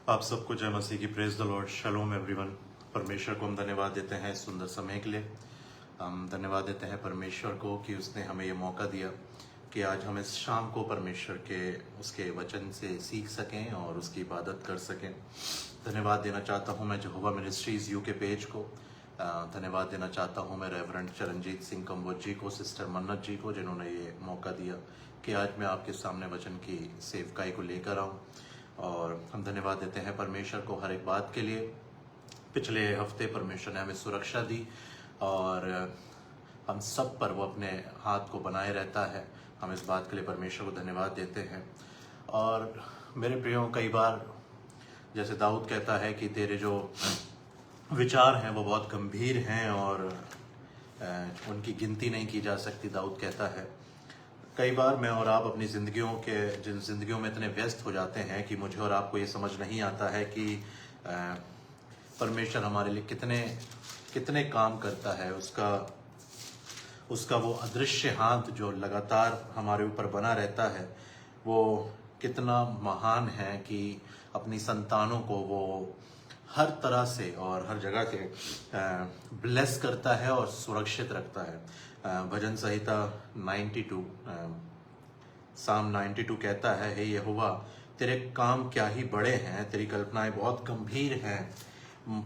आप सबको जय मसीह की। Praise the Lord. Shalom everyone. परमेश्वर को हम धन्यवाद देते हैं इस सुंदर समय के लिए। हम धन्यवाद देते हैं परमेश्वर को कि उसने हमें ये मौका दिया कि आज हम इस शाम को परमेश्वर के उसके वचन से सीख सकें और उसकी इबादत कर सकें। धन्यवाद देना चाहता हूँ मैं यहोवा मिनिस्ट्रीज यूके पेज को। धन्यवाद देना चाहता हूँ मैं रेवरेंड चरणजीत सिंह कंबोज जी को, सिस्टर मन्नत जी को, जिन्होंने ये मौका दिया कि आज मैं आपके सामने वचन की सेवकाई को लेकर आऊँ। और हम धन्यवाद देते हैं परमेश्वर को हर एक बात के लिए। पिछले हफ्ते परमेश्वर ने हमें सुरक्षा दी और हम सब पर वो अपने हाथ को बनाए रहता है। हम इस बात के लिए परमेश्वर को धन्यवाद देते हैं। और मेरे प्रियो, कई बार जैसे दाऊद कहता है कि तेरे जो विचार हैं वो बहुत गंभीर हैं और उनकी गिनती नहीं की जा सकती। दाऊद कहता है कई बार मैं और आप अपनी जिंदगियों में इतने व्यस्त हो जाते हैं कि मुझे और आपको ये समझ नहीं आता है कि परमेश्वर हमारे लिए कितने कितने काम करता है। उसका वो अदृश्य हाथ जो लगातार हमारे ऊपर बना रहता है वो कितना महान है कि अपनी संतानों को वो हर तरह से और हर जगह के ब्लेस करता है और सुरक्षित रखता है। भजन संहिता 92 साम 92 कहता है, हे यहोवा तेरे काम क्या ही बड़े हैं, तेरी कल्पनाएं बहुत गंभीर हैं।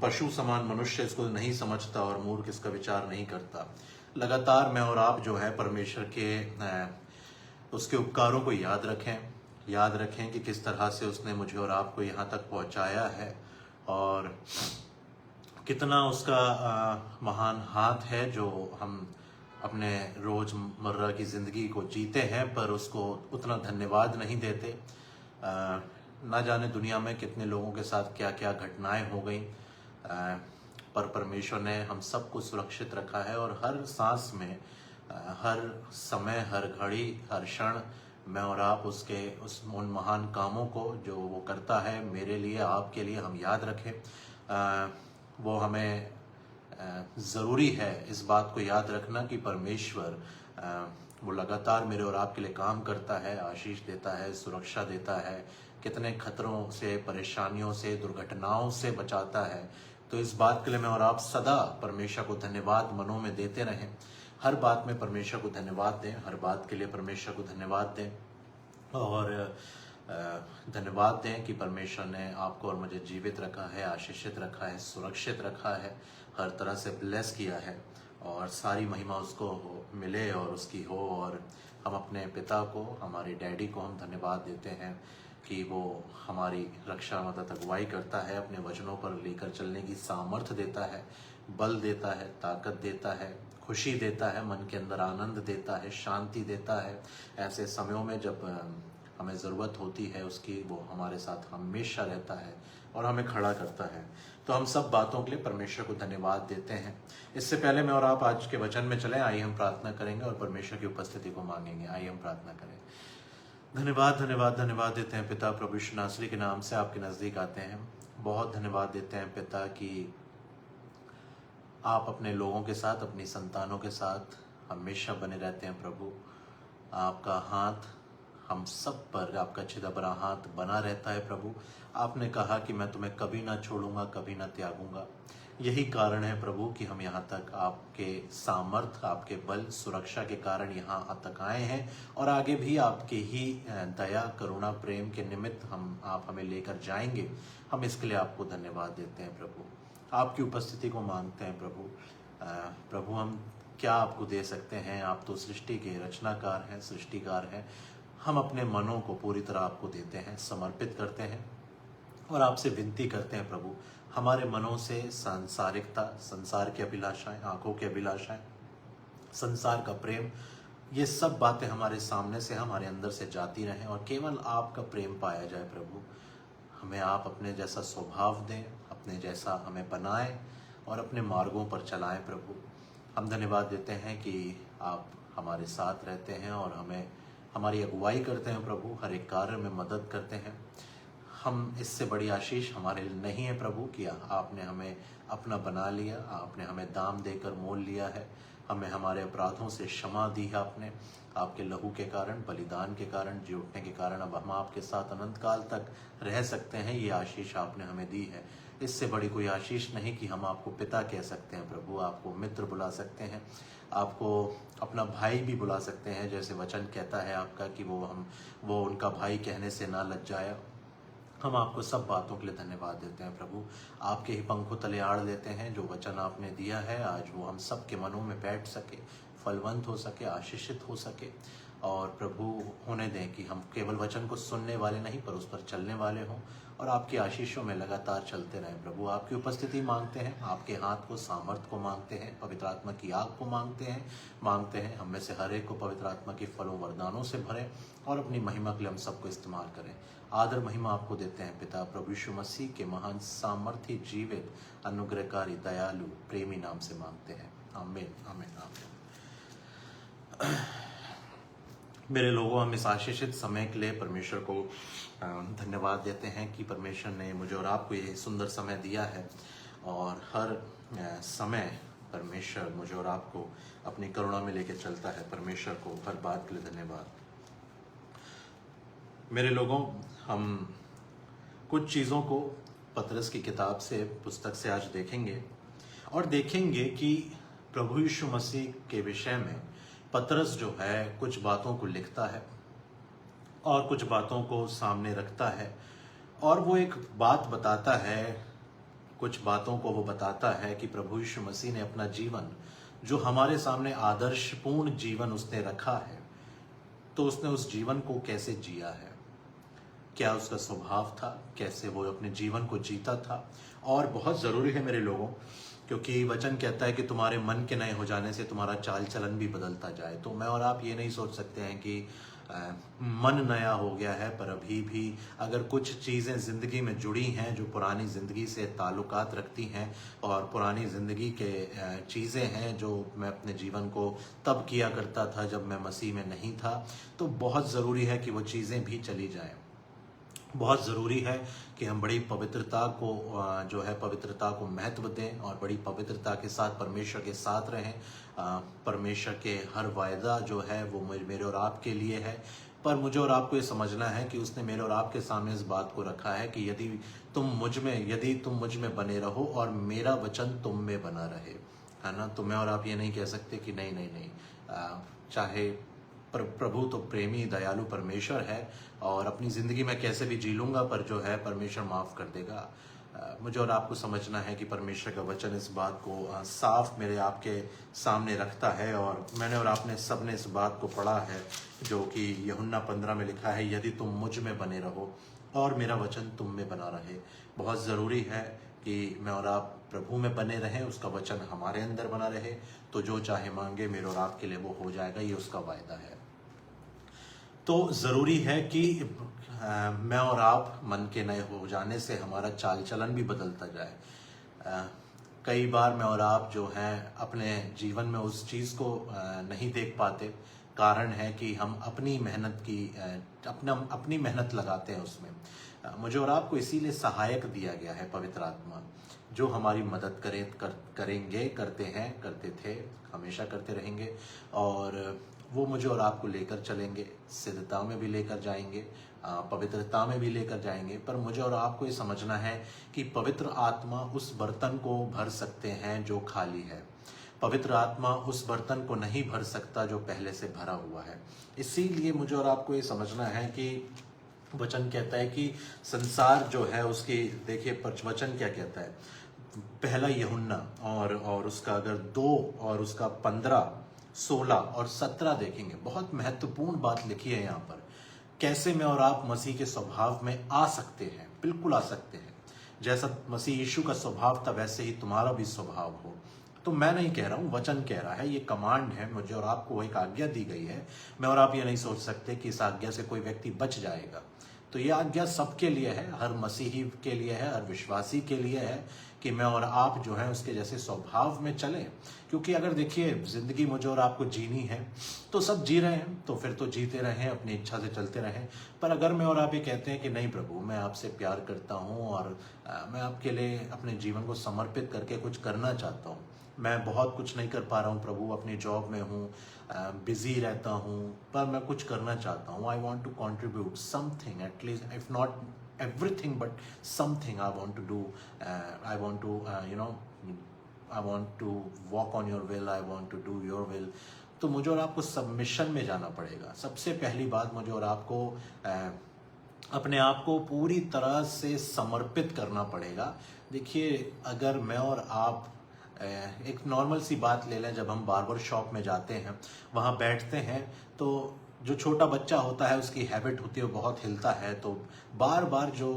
पशु समान मनुष्य इसको नहीं समझता और मूर्ख इसका विचार नहीं करता। लगातार मैं और आप जो है परमेश्वर के उसके उपकारों को याद रखें कि किस तरह से उसने मुझे और आपको यहाँ तक पहुँचाया है और कितना उसका महान हाथ है जो हम अपने रोज़मर्रा की ज़िंदगी को जीते हैं पर उसको उतना धन्यवाद नहीं देते। ना जाने दुनिया में कितने लोगों के साथ क्या क्या घटनाएं हो गई, पर परमेश्वर ने हम सबको सुरक्षित रखा है और हर सांस में, हर समय, हर घड़ी, हर क्षण मैं और आप उन महान कामों को जो वो करता है मेरे लिए, आपके लिए, हम याद रखें। वो हमें ज़रूरी है इस बात को याद रखना कि परमेश्वर वो लगातार मेरे और आपके लिए काम करता है, आशीष देता है, सुरक्षा देता है, कितने खतरों से, परेशानियों से, दुर्घटनाओं से बचाता है। तो इस बात के लिए मैं और आप सदा परमेश्वर को धन्यवाद मनों में देते रहें। हर बात में परमेश्वर को धन्यवाद दें, हर बात के लिए परमेश्वर को धन्यवाद दें और धन्यवाद दें कि परमेश्वर ने आपको और मुझे जीवित रखा है, आशीषित रखा है, सुरक्षित रखा है, हर तरह से ब्लेस किया है और सारी महिमा उसको मिले और उसकी हो। और हम अपने पिता को, हमारे डैडी को हम धन्यवाद देते हैं कि वो हमारी रक्षा, मदद, अगुवाई करता है, अपने वचनों पर लेकर चलने की सामर्थ्य देता है, बल देता है, ताकत देता है, खुशी देता है, मन के अंदर आनंद देता है, शांति देता है। ऐसे समयों में जब हमें ज़रूरत होती है उसकी, वो हमारे साथ हमेशा रहता है और हमें खड़ा करता है। तो हम सब बातों के लिए परमेश्वर को धन्यवाद देते हैं। इससे पहले मैं और आप आज के वचन में चलें, आइए हम प्रार्थना करेंगे और परमेश्वर की उपस्थिति को मांगेंगे। आइए हम प्रार्थना करें। धन्यवाद देते हैं पिता, प्रभु यीशु नासरी के नाम से आपके नज़दीक आते हैं। बहुत धन्यवाद देते हैं पिता कि आप अपने लोगों के साथ, अपनी संतानों के साथ हमेशा बने रहते हैं। प्रभु आपका हाथ हम सब पर, आपका छिदा भरा हाथ बना रहता है। प्रभु आपने कहा कि मैं तुम्हें कभी ना छोड़ूंगा, कभी ना त्यागूंगा। यही कारण है प्रभु कि हम यहाँ तक आपके सामर्थ्य, आपके बल, सुरक्षा के कारण यहाँ तक आए हैं और आगे भी आपके ही दया, करुणा, प्रेम के निमित्त आप हमें लेकर जाएंगे। हम इसके लिए आपको धन्यवाद देते हैं प्रभु। आपकी उपस्थिति को मांगते हैं प्रभु। प्रभु हम क्या आपको दे सकते हैं? आप तो सृष्टि के रचनाकार हैं, सृष्टिकार हैं। हम अपने मनों को पूरी तरह आपको देते हैं, समर्पित करते हैं और आपसे विनती करते हैं प्रभु, हमारे मनों से सांसारिकता, संसार की अभिलाषाएं, आंखों की अभिलाषाएं, संसार का प्रेम, ये सब बातें हमारे सामने से, हमारे अंदर से जाती रहें और केवल आपका प्रेम पाया जाए। प्रभु हमें आप अपने जैसा स्वभाव दें, अपने जैसा हमें बनाएं और अपने मार्गों पर चलाएं। प्रभु हम धन्यवाद देते हैं कि आप हमारे साथ रहते हैं और हमें हमारी अगुवाई करते हैं। प्रभु हर एक कार्य में मदद करते हैं। हम इससे बड़ी आशीष हमारे लिए नहीं है प्रभु कि आपने हमें अपना बना लिया, आपने हमें दाम देकर मोल लिया है, हमें हमारे अपराधों से क्षमा दी है आपने। आपके लहू के कारण, बलिदान के कारण, जी उठने के कारण अब हम आपके साथ अनंत काल तक रह सकते हैं। ये आशीष आपने हमें दी है। इससे बड़ी कोई आशीष नहीं कि हम आपको पिता कह सकते हैं प्रभु, आपको मित्र बुला सकते हैं, आपको अपना भाई भी बुला सकते हैं। जैसे वचन कहता है आपका कि वो उनका भाई कहने से ना लज्जाया। हम आपको सब बातों के लिए धन्यवाद देते हैं प्रभु। आपके ही पंखों तले आड़ लेते हैं। जो वचन आपने दिया है आज वो हम सब के मनों में बैठ सके, फलवंत हो सके, आशीषित हो सके। और प्रभु होने दें कि हम केवल वचन को सुनने वाले नहीं पर उस पर चलने वाले हों और आपकी आशीषों में लगातार चलते रहें। प्रभु आपकी उपस्थिति मांगते हैं, आपके हाथ को, सामर्थ को मांगते हैं, पवित्र आत्मा की आग को मांगते हैं। हम में से हर एक को पवित्र आत्मा के फलों वरदानों से भरें और अपनी महिमा के लिए हम सबको इस्तेमाल करें। आदर महिमा आपको देते हैं पिता, प्रभु यीशु मसीह के महान सामर्थी, जीवित, अनुग्रहकारी, दयालु, प्रेमी नाम से मांगते हैं। आमीन, आमीन, आमीन। मेरे लोगों, हम इस आशीषित समय के लिए परमेश्वर को धन्यवाद देते हैं कि परमेश्वर ने मुझे और आपको ये सुंदर समय दिया है। और हर समय परमेश्वर मुझे और आपको अपनी करुणा में लेकर चलता है। परमेश्वर को हर बात के लिए धन्यवाद। मेरे लोगों, हम कुछ चीज़ों को पतरस की किताब से, पुस्तक से आज देखेंगे और देखेंगे कि प्रभु यीशु मसीह के विषय में पतरस जो है कुछ बातों को लिखता है और कुछ बातों को सामने रखता है और वो एक बात बताता है, कुछ बातों को वो बताता है कि प्रभु यीशु मसीह ने अपना जीवन, जो हमारे सामने आदर्शपूर्ण जीवन उसने रखा है, तो उसने उस जीवन को कैसे जिया है, क्या उसका स्वभाव था, कैसे वो अपने जीवन को जीता था। और बहुत ज़रूरी है मेरे लोगों, क्योंकि वचन कहता है कि तुम्हारे मन के नए हो जाने से तुम्हारा चाल चलन भी बदलता जाए। तो मैं और आप ये नहीं सोच सकते हैं कि मन नया हो गया है, पर अभी भी अगर कुछ चीज़ें ज़िंदगी में जुड़ी हैं जो पुरानी ज़िंदगी से ताल्लुकात रखती हैं और पुरानी ज़िंदगी के चीज़ें हैं जो मैं अपने जीवन को तब किया करता था जब मैं मसीह में नहीं था, तो बहुत ज़रूरी है कि वो चीज़ें भी चली जाएं। बहुत ज़रूरी है कि हम बड़ी पवित्रता को जो है पवित्रता को महत्व दें और बड़ी पवित्रता के साथ परमेश्वर के साथ रहें। परमेश्वर के हर वायदा जो है वो मेरे और आपके लिए है, पर मुझे और आपको ये समझना है कि उसने मेरे और आपके सामने इस बात को रखा है कि यदि तुम मुझ में बने रहो और मेरा वचन तुम में बना रहे, है ना। तो मैं और आप ये नहीं कह सकते कि नहीं, चाहे प्रभु तो प्रेमी दयालु परमेश्वर है और अपनी ज़िंदगी में कैसे भी जी लूँगा, पर जो है परमेश्वर माफ़ कर देगा। मुझे और आपको समझना है कि परमेश्वर का वचन इस बात को साफ मेरे आपके सामने रखता है। और मैंने और आपने सब ने इस बात को पढ़ा है जो कि यूहन्ना 15 में लिखा है, यदि तुम मुझ में बने रहो और मेरा वचन तुम में बना रहे। बहुत ज़रूरी है कि मैं और आप प्रभु में बने रहें, उसका वचन हमारे अंदर बना रहे, तो जो चाहे मांगे मेरे और आपके लिए वो हो जाएगा, ये उसका वायदा है। तो ज़रूरी है कि मैं और आप मन के नए हो जाने से हमारा चाल चलन भी बदलता जाए। कई बार मैं और आप जो हैं अपने जीवन में उस चीज़ को नहीं देख पाते। कारण है कि हम अपनी मेहनत लगाते हैं उसमें। मुझे और आपको इसीलिए सहायक दिया गया है पवित्र आत्मा, जो हमारी मदद करते थे, हमेशा करते रहेंगे और वो मुझे और आपको लेकर चलेंगे, सिद्धता में भी लेकर जाएंगे, पवित्रता में भी लेकर जाएंगे। पर मुझे और आपको ये समझना है कि पवित्र आत्मा उस बर्तन को भर सकते हैं जो खाली है। पवित्र आत्मा उस बर्तन को नहीं भर सकता जो पहले से भरा हुआ है। इसीलिए मुझे और आपको ये समझना है कि वचन कहता है कि संसार जो है उसकी, देखिए वचन क्या कहता है, पहला यूहन्ना और उसका अगर 2 और उसका 15, 16 और 17 देखेंगे, बहुत महत्वपूर्ण बात लिखी है यहाँ पर। कैसे मैं और आप मसीह के स्वभाव में आ सकते हैं, बिल्कुल आ सकते हैं। जैसा मसीह यीशु का स्वभाव था वैसे ही तुम्हारा भी स्वभाव हो। तो मैं नहीं कह रहा हूँ, वचन कह रहा है, ये कमांड है, मुझे और आपको एक आज्ञा दी गई है। मैं और आप ये नहीं सोच सकते कि इस आज्ञा से कोई व्यक्ति बच जाएगा। तो ये आज्ञा सबके लिए है, हर मसीही के लिए है, हर विश्वासी के लिए है कि मैं और आप जो है उसके जैसे स्वभाव में चलें। क्योंकि अगर देखिए जिंदगी मुझे और आपको जीनी है तो सब जी रहे हैं, तो फिर तो जीते रहें, अपनी इच्छा से चलते रहें। पर अगर मैं और आप ये कहते हैं कि नहीं प्रभु, मैं आपसे प्यार करता हूँ और मैं आपके लिए अपने जीवन को समर्पित करके कुछ करना चाहता हूँ, मैं बहुत कुछ नहीं कर पा रहा हूँ प्रभु, अपनी जॉब में हूँ, बिजी रहता हूँ, पर मैं कुछ करना चाहता हूँ, I want to contribute something, at least if not everything but something I want to do. I want to I want to walk on your will, I want to do your will. तो मुझे और आपको submission में जाना पड़ेगा। सबसे पहली बात, मुझे और आपको अपने आप को पूरी तरह से समर्पित करना पड़ेगा। देखिए अगर मैं और आप एक नॉर्मल सी बात ले लें, जब हम बार्बर शॉप में जाते हैं, वहाँ बैठते हैं, तो जो छोटा बच्चा होता है उसकी हैबिट होती है, बहुत हिलता है, तो बार बार जो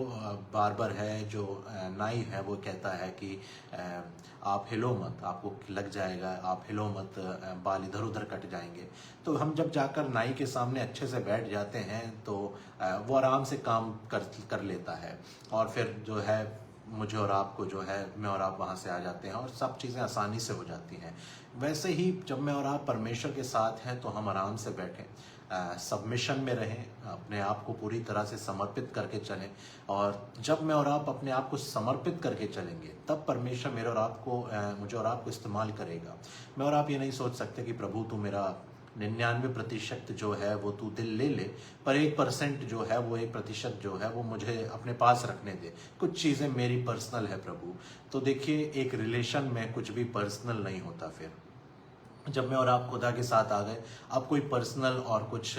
बार्बर है, जो नाई है, वो कहता है कि आप हिलो मत, आपको लग जाएगा, आप हिलो मत, बाल इधर उधर कट जाएंगे। तो हम जब जाकर नाई के सामने अच्छे से बैठ जाते हैं तो वो आराम से काम कर लेता है, और फिर जो है मुझे और आपको जो है, मैं और आप वहाँ से आ जाते हैं और सब चीज़ें आसानी से हो जाती हैं। वैसे ही जब मैं और आप परमेश्वर के साथ हैं तो हम आराम से बैठें, सबमिशन में रहें, अपने आप को पूरी तरह से समर्पित करके चलें। और जब मैं और आप अपने आप को समर्पित करके चलेंगे तब परमेश्वर मेरे और आपको मुझे और आपको इस्तेमाल करेगा। मैं और आप ये नहीं सोच सकते कि प्रभु तू मेरा 99% जो है वो तू दिल ले ले, पर 1% जो है वो 1% जो है वो मुझे अपने पास रखने दे, कुछ चीज़ें मेरी पर्सनल है प्रभु। तो देखिए एक रिलेशन में कुछ भी पर्सनल नहीं होता। फिर जब मैं और आप खुदा के साथ आ गए, अब कोई पर्सनल और कुछ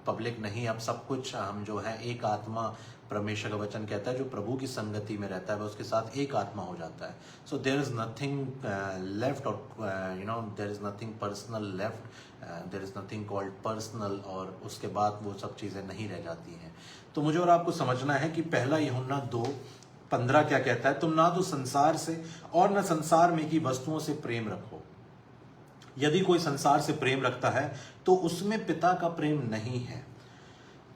पब्लिक नहीं, अब सब कुछ हम जो है एक आत्मा, परमेश्वर का वचन कहता है जो प्रभु की संगति में रहता है वह उसके साथ एक आत्मा हो जाता है। So there is nothing left, और there is nothing personal left, there is nothing called personal, और उसके बाद वो सब चीज़ें नहीं रह जाती हैं। तो मुझे और आपको समझना है कि पहला यूहन्ना 2:15 क्या कहता है, तुम ना तो संसार से और न संसार में की वस्तुओं से प्रेम रखो। यदि कोई संसार से प्रेम रखता है तो उसमें पिता का प्रेम नहीं है।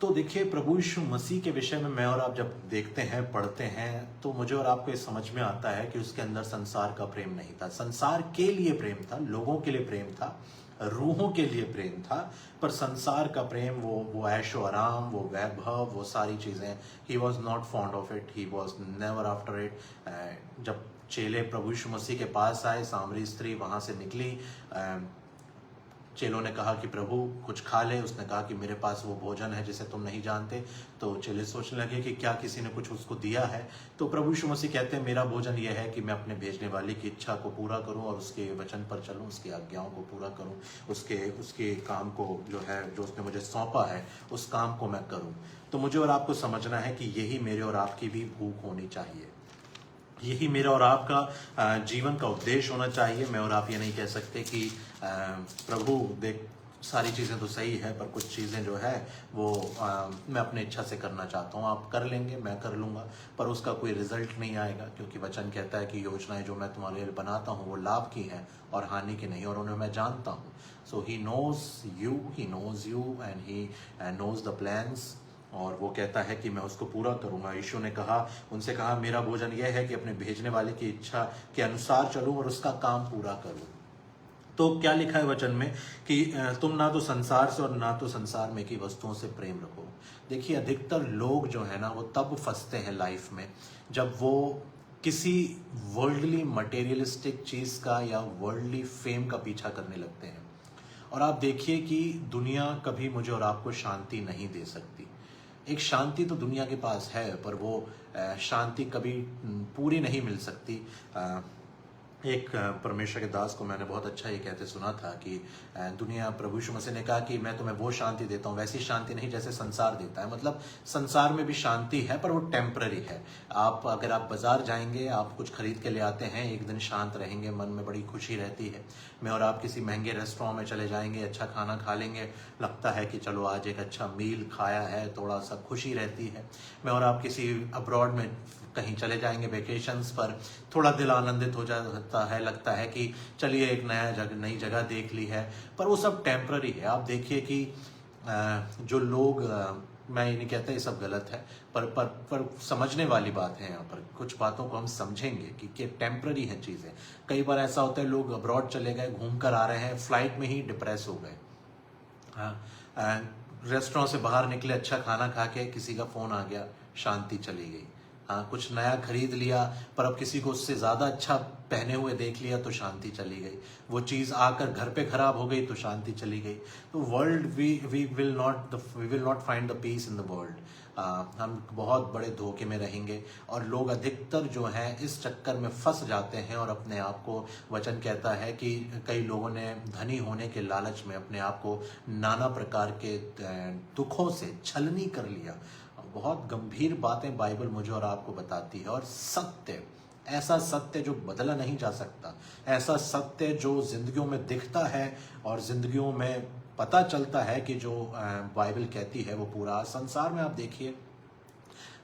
तो देखिए प्रभु यीशु मसीह के विषय में मैं और आप जब देखते हैं, पढ़ते हैं, तो मुझे और आपको ये समझ में आता है कि उसके अंदर संसार का प्रेम नहीं था। संसार के लिए प्रेम था, लोगों के लिए प्रेम था, रूहों के लिए प्रेम था, पर संसार का प्रेम, वो ऐशो आराम, वो वैभव, वो सारी चीज़ें, he was not fond of it, he was never after it. जब चेले प्रभु यीशु मसीह के पास आए, सामरी स्त्री वहाँ से निकली, चेलों ने कहा कि प्रभु कुछ खा ले, उसने कहा कि मेरे पास वो भोजन है जिसे तुम नहीं जानते। तो चेले सोचने लगे कि क्या किसी ने कुछ उसको दिया है। तो प्रभु यीशु मसीह कहते हैं मेरा भोजन यह है कि मैं अपने भेजने वाले की इच्छा को पूरा करूं और उसके वचन पर चलूं, उसकी आज्ञाओं को पूरा करूं, उसके काम को जो है, जो उसने मुझे सौंपा है, उस काम को मैं करूं। तो मुझे और आपको समझना है कि यही मेरे और आपकी भी भूख होनी चाहिए, यही मेरा और आपका जीवन का उद्देश्य होना चाहिए। मैं और आप ये नहीं कह सकते कि प्रभु देख सारी चीज़ें तो सही है, पर कुछ चीज़ें जो है वो मैं अपने इच्छा से करना चाहता हूँ, आप कर लेंगे, मैं कर लूँगा, पर उसका कोई रिजल्ट नहीं आएगा, क्योंकि वचन कहता है कि योजनाएं जो मैं तुम्हारे लिए बनाता हूँ वो लाभ की हैं और हानि की नहीं, और उन्हें मैं जानता हूँ। So he knows you and he knows the plans, और वो कहता है कि मैं उसको पूरा करूंगा। यीशु ने कहा, उनसे कहा मेरा भोजन यह है कि अपने भेजने वाले की इच्छा के अनुसार चलूं और उसका काम पूरा करूं। तो क्या लिखा है वचन में कि तुम ना तो संसार से और ना तो संसार में की वस्तुओं से प्रेम रखो। देखिए अधिकतर लोग जो है ना वो तब फंसते हैं लाइफ में जब वो किसी वर्ल्डली मटेरियलिस्टिक चीज़ का या वर्ल्डली फेम का पीछा करने लगते हैं। और आप देखिए कि दुनिया कभी मुझे और आपको शांति नहीं दे सकती। एक शांति तो दुनिया के पास है, पर वो शांति कभी पूरी नहीं मिल सकती। एक परमेश्वर के दास को मैंने बहुत अच्छा ये कहते सुना था कि दुनिया, प्रभु यीशु मसीह ने कहा कि मैं तुम्हें वो शांति देता हूँ, वैसी शांति नहीं जैसे संसार देता है। मतलब संसार में भी शांति है, पर वो टेम्पररी है। अगर आप बाजार जाएंगे, आप कुछ खरीद के ले आते हैं, एक दिन शांत रहेंगे, मन में बड़ी खुशी रहती है। मैं और आप किसी महंगे रेस्टोरेंट में चले जाएंगे, अच्छा खाना खा लेंगे, लगता है कि चलो आज एक अच्छा मील खाया है, थोड़ा सा खुशी रहती है। मैं और आप किसी अब्रॉड में कहीं चले जाएंगे वेकेशंस पर, थोड़ा दिल आनंदित हो जाता है, लगता है कि चलिए एक नई जगह देख ली है, पर वो सब टेम्पररी है। आप देखिए कि जो लोग मैं ये नहीं कहता ये सब गलत है, पर समझने वाली बात है। यहाँ पर कुछ बातों को हम समझेंगे कि टेम्पररी है चीज़ें। कई बार ऐसा होता है, लोग अब्रॉड चले गए, घूम कर आ रहे हैं, फ्लाइट में ही डिप्रेस हो गए। हाँ, रेस्टोरेंट से बाहर निकले, अच्छा खाना खा के किसी का फ़ोन आ गया, शांति चली गई। हाँ, कुछ नया खरीद लिया, पर अब किसी को उससे ज़्यादा अच्छा पहने हुए देख लिया तो शांति चली गई। वो चीज़ आकर घर पे खराब हो गई तो शांति चली गई। तो world we will not find the peace in the world. हम बहुत बड़े धोखे में रहेंगे, और लोग अधिकतर जो हैं इस चक्कर में फंस जाते हैं और अपने आप को, वचन कहता है कि कई लोगों ने धनी होने के लालच में अपने आप को नाना प्रकार के दुखों से छलनी कर लिया। बहुत गंभीर बातें बाइबल मुझे और आपको बताती है, और सत्य, ऐसा सत्य जो बदला नहीं जा सकता, ऐसा सत्य जो जिंदगियों में दिखता है और जिंदगियों में पता चलता है कि जो बाइबल कहती है वो पूरा। संसार में आप देखिए,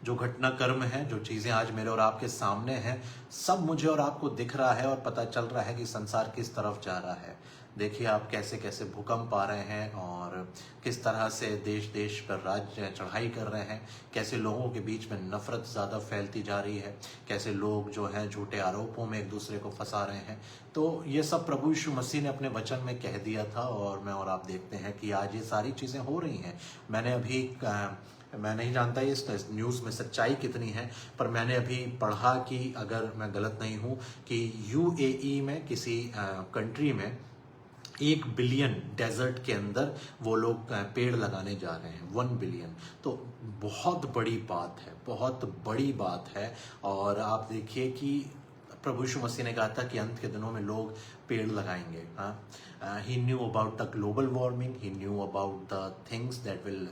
जो घटनाक्रम है, जो चीज़ें आज मेरे और आपके सामने हैं, सब मुझे और आपको दिख रहा है और पता चल रहा है कि संसार किस तरफ जा रहा है। देखिए आप कैसे कैसे भूकंप आ रहे हैं, और किस तरह से देश देश पर राज्य चढ़ाई कर रहे हैं, कैसे लोगों के बीच में नफरत ज़्यादा फैलती जा रही है, कैसे लोग जो हैं झूठे आरोपों में एक दूसरे को फंसा रहे हैं। तो ये सब प्रभु यीशु मसीह ने अपने वचन में कह दिया था, और मैं और आप देखते हैं कि आज ये सारी चीज़ें हो रही हैं। मैं नहीं जानता इस न्यूज़ में सच्चाई कितनी है, पर मैंने अभी पढ़ा कि, अगर मैं गलत नहीं हूँ, कि यूएई में किसी कंट्री में 1 बिलियन डेजर्ट के अंदर वो लोग पेड़ लगाने जा रहे हैं, 1 बिलियन। तो बहुत बड़ी बात है, बहुत बड़ी बात है। और आप देखिए कि प्रभु यीशु मसीह ने कहा था कि अंत के दिनों में लोग पेड़ लगाएंगे। He knew about the global warming, he knew about the things that will,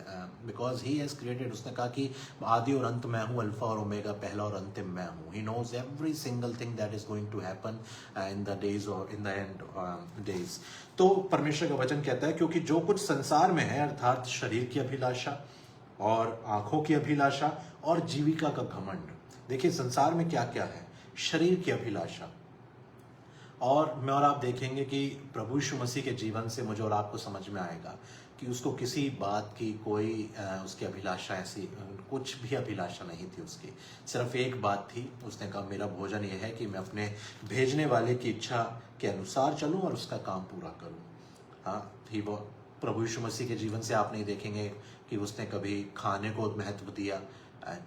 because he has created. उसने कहा कि आदि और अंत मैं हूँ, अल्फा और ओमेगा, पहला और अंतिम मैं हूँ। He knows every single thing that is going to happen in the days और इन द एंड डेज। तो परमेश्वर का वचन कहता है, क्योंकि जो कुछ संसार में है, अर्थात शरीर की अभिलाषा और आंखों की अभिलाषा और जीविका का घमंड। देखिए संसार में क्या क्या है, शरीर की अभिलाषा। और मैं और आप देखेंगे कि प्रभु यीशु मसीह के जीवन से मुझे और आपको समझ में आएगा कि उसको किसी बात की कोई उसकी अभिलाषा, ऐसी कुछ भी अभिलाषा नहीं थी उसकी। सिर्फ एक बात थी, उसने कहा मेरा भोजन यह है कि मैं अपने भेजने वाले की इच्छा के अनुसार चलूं और उसका काम पूरा करूं। हाँ, ही वो प्रभु यीशु मसीह के जीवन से आप नहीं देखेंगे कि उसने कभी खाने को महत्व दिया।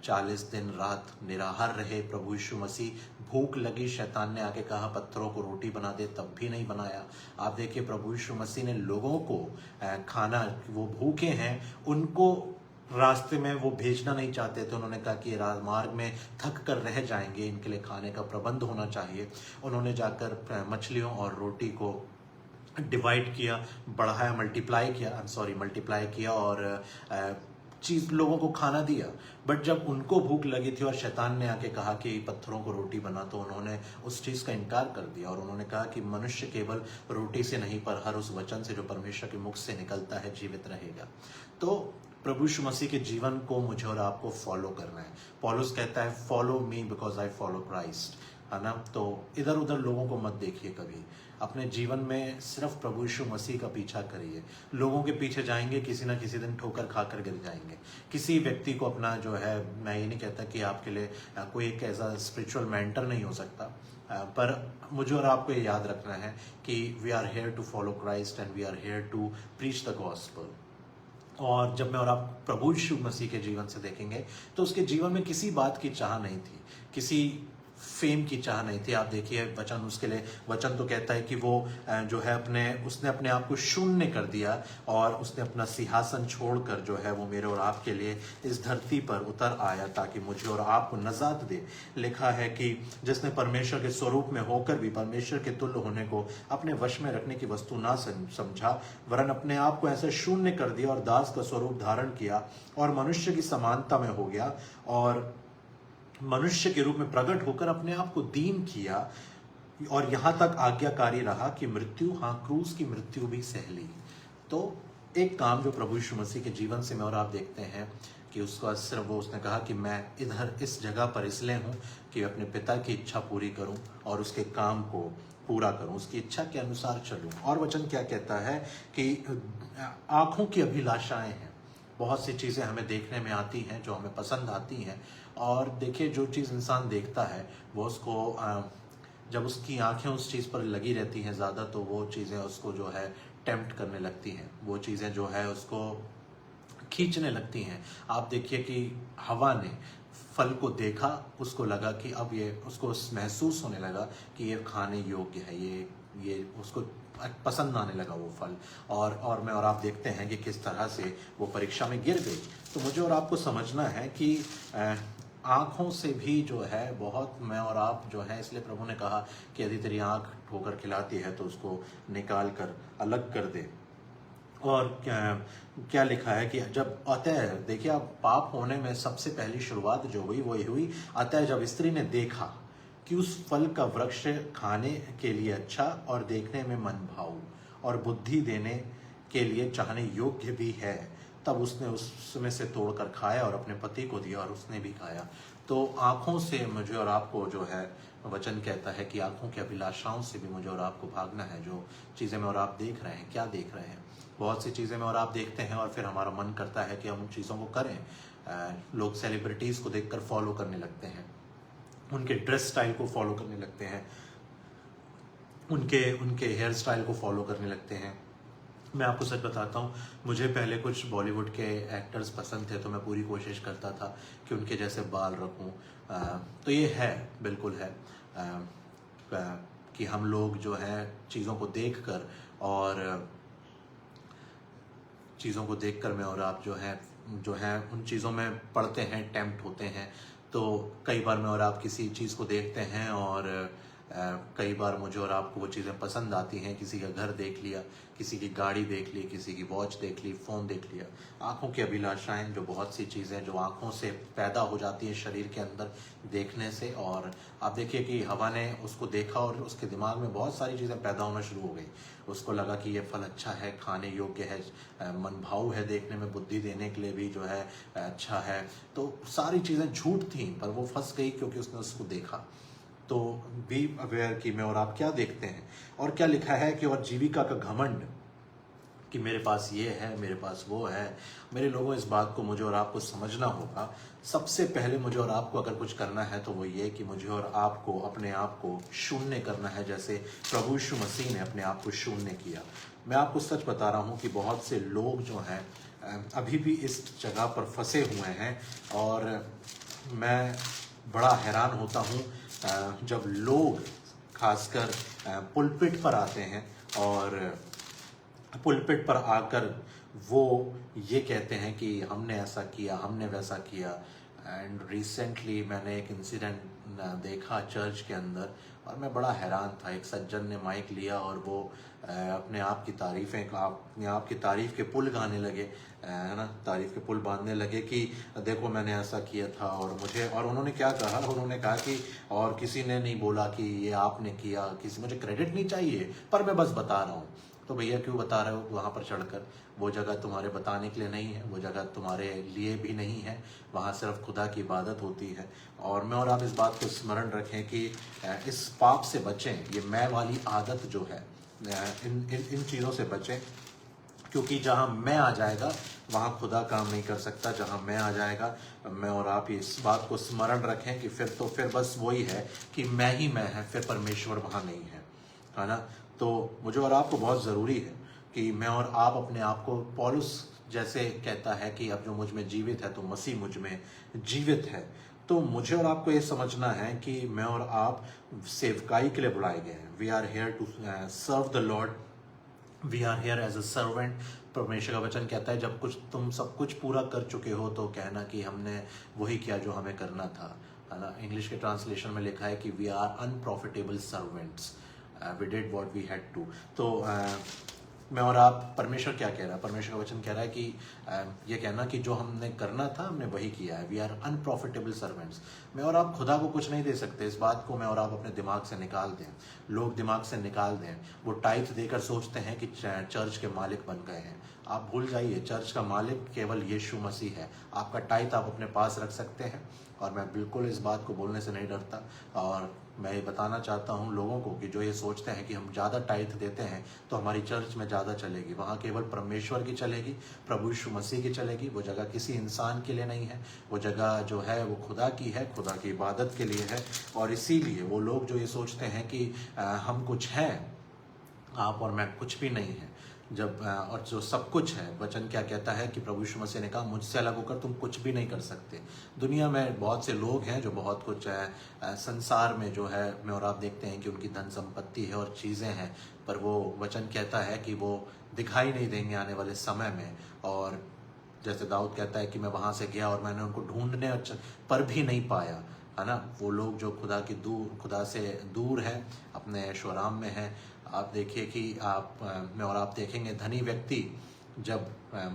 40 दिन रात निराहार रहे प्रभु यीशु मसीह। भूख लगी, शैतान ने आके कहा पत्थरों को रोटी बना दे, तब भी नहीं बनाया। आप देखिए प्रभु यीशु मसीह ने लोगों को खाना, वो भूखे हैं उनको रास्ते में वो भेजना नहीं चाहते थे। उन्होंने कहा कि राजमार्ग में थक कर रह जाएंगे, इनके लिए खाने का प्रबंध होना चाहिए। उन्होंने जाकर मछलियों और रोटी को डिवाइड किया, बढ़ाया, मल्टीप्लाई किया और चीज लोगों को खाना दिया। बट जब उनको भूख लगी थी और शैतान ने आके कहा कि पत्थरों को रोटी बना, तो उन्होंने उस चीज का इनकार कर दिया और उन्होंने कहा कि मनुष्य केवल रोटी से नहीं, पर हर उस वचन से जो परमेश्वर के मुख से निकलता है जीवित रहेगा। तो प्रभु यीशु मसीह के जीवन को मुझे और आपको फॉलो करना है। पौलुस कहता है follow me because I follow Christ, है ना। तो इधर उधर लोगों को मत देखिए कभी, अपने जीवन में सिर्फ प्रभु यीशु मसीह का पीछा करिए। लोगों के पीछे जाएंगे, किसी ना किसी दिन ठोकर खाकर गिर जाएंगे। किसी व्यक्ति को अपना जो है, मैं ये नहीं कहता कि आपके लिए कोई एक ऐसा स्पिरिचुअल मेंटर नहीं हो सकता, पर मुझे और आपको ये याद रखना है कि we are here to follow Christ and we are here to preach the gospel. और जब मैं और आप प्रभु यीशु मसीह के जीवन से देखेंगे तो उसके जीवन में किसी बात की चाह नहीं थी, किसी फेम की चाह नहीं थी। आप देखिए वचन, उसके लिए वचन तो कहता है कि वो जो है उसने अपने आप को शून्य कर दिया और उसने अपना सिंहासन छोड़कर जो है वो मेरे और आपके लिए इस धरती पर उतर आया ताकि मुझे और आपको नजात दे। लिखा है कि जिसने परमेश्वर के स्वरूप में होकर भी परमेश्वर के तुल्य होने को अपने वश में रखने की वस्तु ना समझा, वरन अपने आप को ऐसे शून्य कर दिया और दास का स्वरूप धारण किया और मनुष्य की समानता में हो गया और मनुष्य के रूप में प्रकट होकर अपने आप को दीन किया और यहां तक आज्ञाकारी रहा कि मृत्यु, हाँ क्रूस की मृत्यु भी सह ली। तो एक काम जो प्रभु यीशु मसीह के जीवन से मैं और आप देखते हैं कि उसका सिर्फ वो, उसने कहा कि मैं इधर इस जगह पर इसलिए हूं कि अपने पिता की इच्छा पूरी करूं और उसके काम को पूरा करूं, उसकी इच्छा के अनुसार चलूं। और वचन क्या कहता है कि आंखों की अभिलाषाएं हैं, बहुत सी चीज़ें हमें देखने में आती हैं जो हमें पसंद आती हैं, और देखिए जो चीज़ इंसान देखता है वो उसको जब उसकी आंखें उस चीज़ पर लगी रहती हैं ज़्यादा, तो वो चीज़ें उसको जो है टेम्प्ट करने लगती हैं, वो चीज़ें जो है उसको खींचने लगती हैं। आप देखिए कि हवा ने फल को देखा, उसको लगा कि अब ये, उसको महसूस होने लगा कि ये खाने योग्य है, ये उसको पसंद आने लगा वो फल, और आप देखते हैं कि किस तरह से वो परीक्षा में गिर गई। तो मुझे और आपको समझना है कि आँखों से भी जो है बहुत, मैं और आप जो है, इसलिए प्रभु ने कहा कि यदि तेरी आँख ठोकर खिलाती है तो उसको निकाल कर अलग कर दे। और क्या लिखा है कि जब अतः, देखिए आप, पाप होने में सबसे पहली शुरुआत जो हुई वो हुई, अतः जब स्त्री ने देखा कि उस फल का वृक्ष खाने के लिए अच्छा और देखने में मन भाऊ और बुद्धि देने के लिए चाहने योग्य भी है, तब उसने उसमें से तोड़कर खाया और अपने पति को दिया और उसने भी खाया। तो आँखों से मुझे और आपको जो है वचन कहता है कि आँखों की अभिलाषाओं से भी मुझे और आपको भागना है। जो चीज़ें में और आप देख रहे हैं, क्या देख रहे हैं? बहुत सी चीज़ें में और आप देखते हैं और फिर हमारा मन करता है कि हम उन चीज़ों को करें। लोग सेलिब्रिटीज़ को देखकर फॉलो करने लगते हैं, उनके ड्रेस स्टाइल को फॉलो करने लगते हैं, उनके हेयर स्टाइल को फॉलो करने लगते हैं। मैं आपको सच बताता हूँ, मुझे पहले कुछ बॉलीवुड के एक्टर्स पसंद थे, तो मैं पूरी कोशिश करता था कि उनके जैसे बाल रखूँ। तो ये है, बिल्कुल है, कि हम लोग जो है चीज़ों को देखकर मैं और आप जो है उन चीज़ों में पढ़ते हैं, टेम्प्ट होते हैं। तो कई बार मैं और आप किसी चीज़ को देखते हैं और कई बार मुझे और आपको वो चीज़ें पसंद आती हैं। किसी का घर देख लिया, किसी की गाड़ी देख ली, किसी की वॉच देख ली, फ़ोन देख लिया। आँखों की अभिलाषाएं, जो बहुत सी चीज़ें जो आँखों से पैदा हो जाती हैं शरीर के अंदर देखने से। और आप देखिए कि हवा ने उसको देखा और उसके दिमाग में बहुत सारी चीज़ें पैदा होना शुरू हो गई। उसको लगा कि ये फल अच्छा है, खाने योग्य है, मन भाऊ है, देखने में बुद्धि देने के लिए भी जो है अच्छा है। तो सारी चीज़ें झूठ थी, पर वो फंस गई क्योंकि उसने उसको देखा। तो बी अवेयर कि मैं और आप क्या देखते हैं। और क्या लिखा है कि और जीविका का घमंड, कि मेरे पास ये है, मेरे पास वो है। मेरे लोगों, इस बात को मुझे और आपको समझना होगा। सबसे पहले मुझे और आपको अगर कुछ करना है तो वो ये कि मुझे और आपको अपने आप को शून्य करना है, जैसे प्रभु यीशु मसीह ने अपने आप को शून्य किया। मैं आपको सच बता रहा हूँ कि बहुत से लोग जो हैं अभी भी इस जगह पर फंसे हुए हैं, और मैं बड़ा हैरान होता हूँ जब लोग खासकर पुलपिट पर आते हैं और पुलपिट पर आकर वो ये कहते हैं कि हमने ऐसा किया, हमने वैसा किया। एंड रिसेंटली मैंने एक इंसिडेंट देखा चर्च के अंदर, और मैं बड़ा हैरान था। एक सज्जन ने माइक लिया और वो अपने आप की तारीफ़ के पुल गाने लगे, है ना, तारीफ़ के पुल बांधने लगे कि देखो मैंने ऐसा किया था। और उन्होंने क्या कहा, उन्होंने कहा कि और किसी ने नहीं बोला कि ये आपने किया, मुझे क्रेडिट नहीं चाहिए, पर मैं बस बता रहा हूँ। तो भैया क्यों बता रहे हो वहाँ पर चढ़कर? वो जगह तुम्हारे बताने के लिए नहीं है, वो जगह तुम्हारे लिए भी नहीं है। वहाँ सिर्फ खुदा की इबादत होती है। और मैं और आप इस बात को स्मरण रखें कि इस पाप से बचें, ये मैं वाली आदत जो है, इन चीज़ों से बचें, क्योंकि जहाँ मैं आ जाएगा वहाँ खुदा काम नहीं कर सकता। जहाँ मैं आ जाएगा, मैं और आप इस बात को स्मरण रखें कि फिर बस वही है कि मैं ही मैं है, फिर परमेश्वर वहाँ नहीं है ना। तो मुझे और आपको बहुत ज़रूरी है कि मैं और आप अपने आप को, पौलुस जैसे कहता है कि अब जो मुझ में जीवित है तो मसीह मुझ में जीवित है। तो मुझे और आपको ये समझना है कि मैं और आप सेवकाई के लिए बुलाए गए हैं। We are here to serve the lord, we are here as a servant. परमेश्वर का वचन कहता है जब तुम सब कुछ पूरा कर चुके हो तो कहना कि हमने वही किया जो हमें करना था, है ना। इंग्लिश के ट्रांसलेशन में लिखा है कि we are unprofitable servants, we did what we had to. तो मैं और आप, परमेश्वर क्या कह रहा है? परमेश्वर का वचन कह रहा है कि ये कहना कि जो हमने करना था हमने वही किया है। We are unprofitable servants. मैं और आप खुदा को कुछ नहीं दे सकते। इस बात को मैं और आप अपने दिमाग से निकाल दें, लोग दिमाग से निकाल दें। वो टाइथ देकर सोचते हैं कि चर्च के मालिक बन गए हैं। आप भूल जाइए, चर्च का मालिक केवल यीशु मसीह है। आपका टाइट आप अपने पास रख सकते हैं, और मैं बिल्कुल इस बात को बोलने से नहीं डरता। और मैं ये बताना चाहता हूँ लोगों को कि जो ये सोचते हैं कि हम ज़्यादा टाइट देते हैं तो हमारी चर्च में ज़्यादा चलेगी, वहाँ केवल परमेश्वर की चलेगी, प्रभु यीशु मसीह की चलेगी। वो जगह किसी इंसान के लिए नहीं है, वो जगह जो है वो खुदा की है, खुदा की इबादत के लिए है। और इसीलिए वो लोग जो ये सोचते हैं कि हम कुछ हैं, आप और मैं कुछ भी नहीं है, जब और जो सब कुछ है, वचन क्या कहता है कि प्रभु यीशु मसीह ने कहा मुझसे अलग होकर तुम कुछ भी नहीं कर सकते। दुनिया में बहुत से लोग हैं जो बहुत कुछ संसार में जो है मैं और आप देखते हैं कि उनकी धन संपत्ति है और चीज़ें हैं, पर वो वचन कहता है कि वो दिखाई नहीं देंगे आने वाले समय में। और जैसे दाऊद कहता है कि मैं वहाँ से गया और मैंने उनको ढूंढने पर भी नहीं पाया, है ना। वो लोग जो खुदा से दूर है, अपने ऐशो आराम में है। आप देखिए कि आप में और आप देखेंगे धनी व्यक्ति जब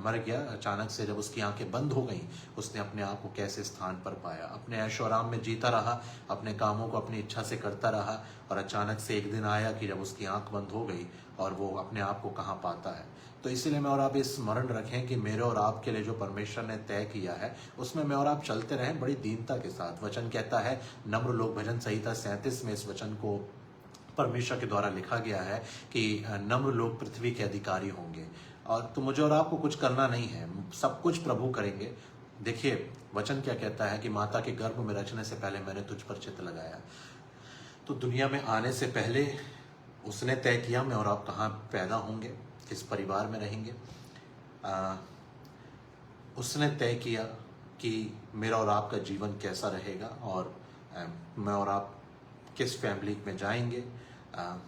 मर गया, अचानक से जब उसकी आंखें बंद हो गई, उसने अपने आप को कैसे स्थान पर पाया। अपने ऐशो आराम में जीता रहा, अपने कामों को अपनी इच्छा से करता रहा, और अचानक से एक दिन आया कि जब उसकी आंख बंद हो गई और वो अपने आप को कहाँ पाता है। तो इसीलिए मैं और आप इस स्मरण रखें कि मेरे और आपके लिए जो परमेश्वर ने तय किया है उसमें मैं और आप चलते रहें बड़ी दीनता के साथ। वचन कहता है, नम्र लोग, भजन संहिता 37 में इस वचन को परमेश्वर के द्वारा लिखा गया है कि नम्र लोग पृथ्वी के अधिकारी होंगे। और तो मुझे और आपको कुछ करना नहीं है, सब कुछ प्रभु करेंगे। देखिए वचन क्या कहता है कि माता के गर्भ में रचने से पहले मैंने तुझ पर चित्त लगाया। तो दुनिया में आने से पहले उसने तय किया मैं और आप कहाँ पैदा होंगे, किस परिवार में रहेंगे। उसने तय किया कि मेरा और आपका जीवन कैसा रहेगा, और मैं और आप किस फैमिली में जाएंगे।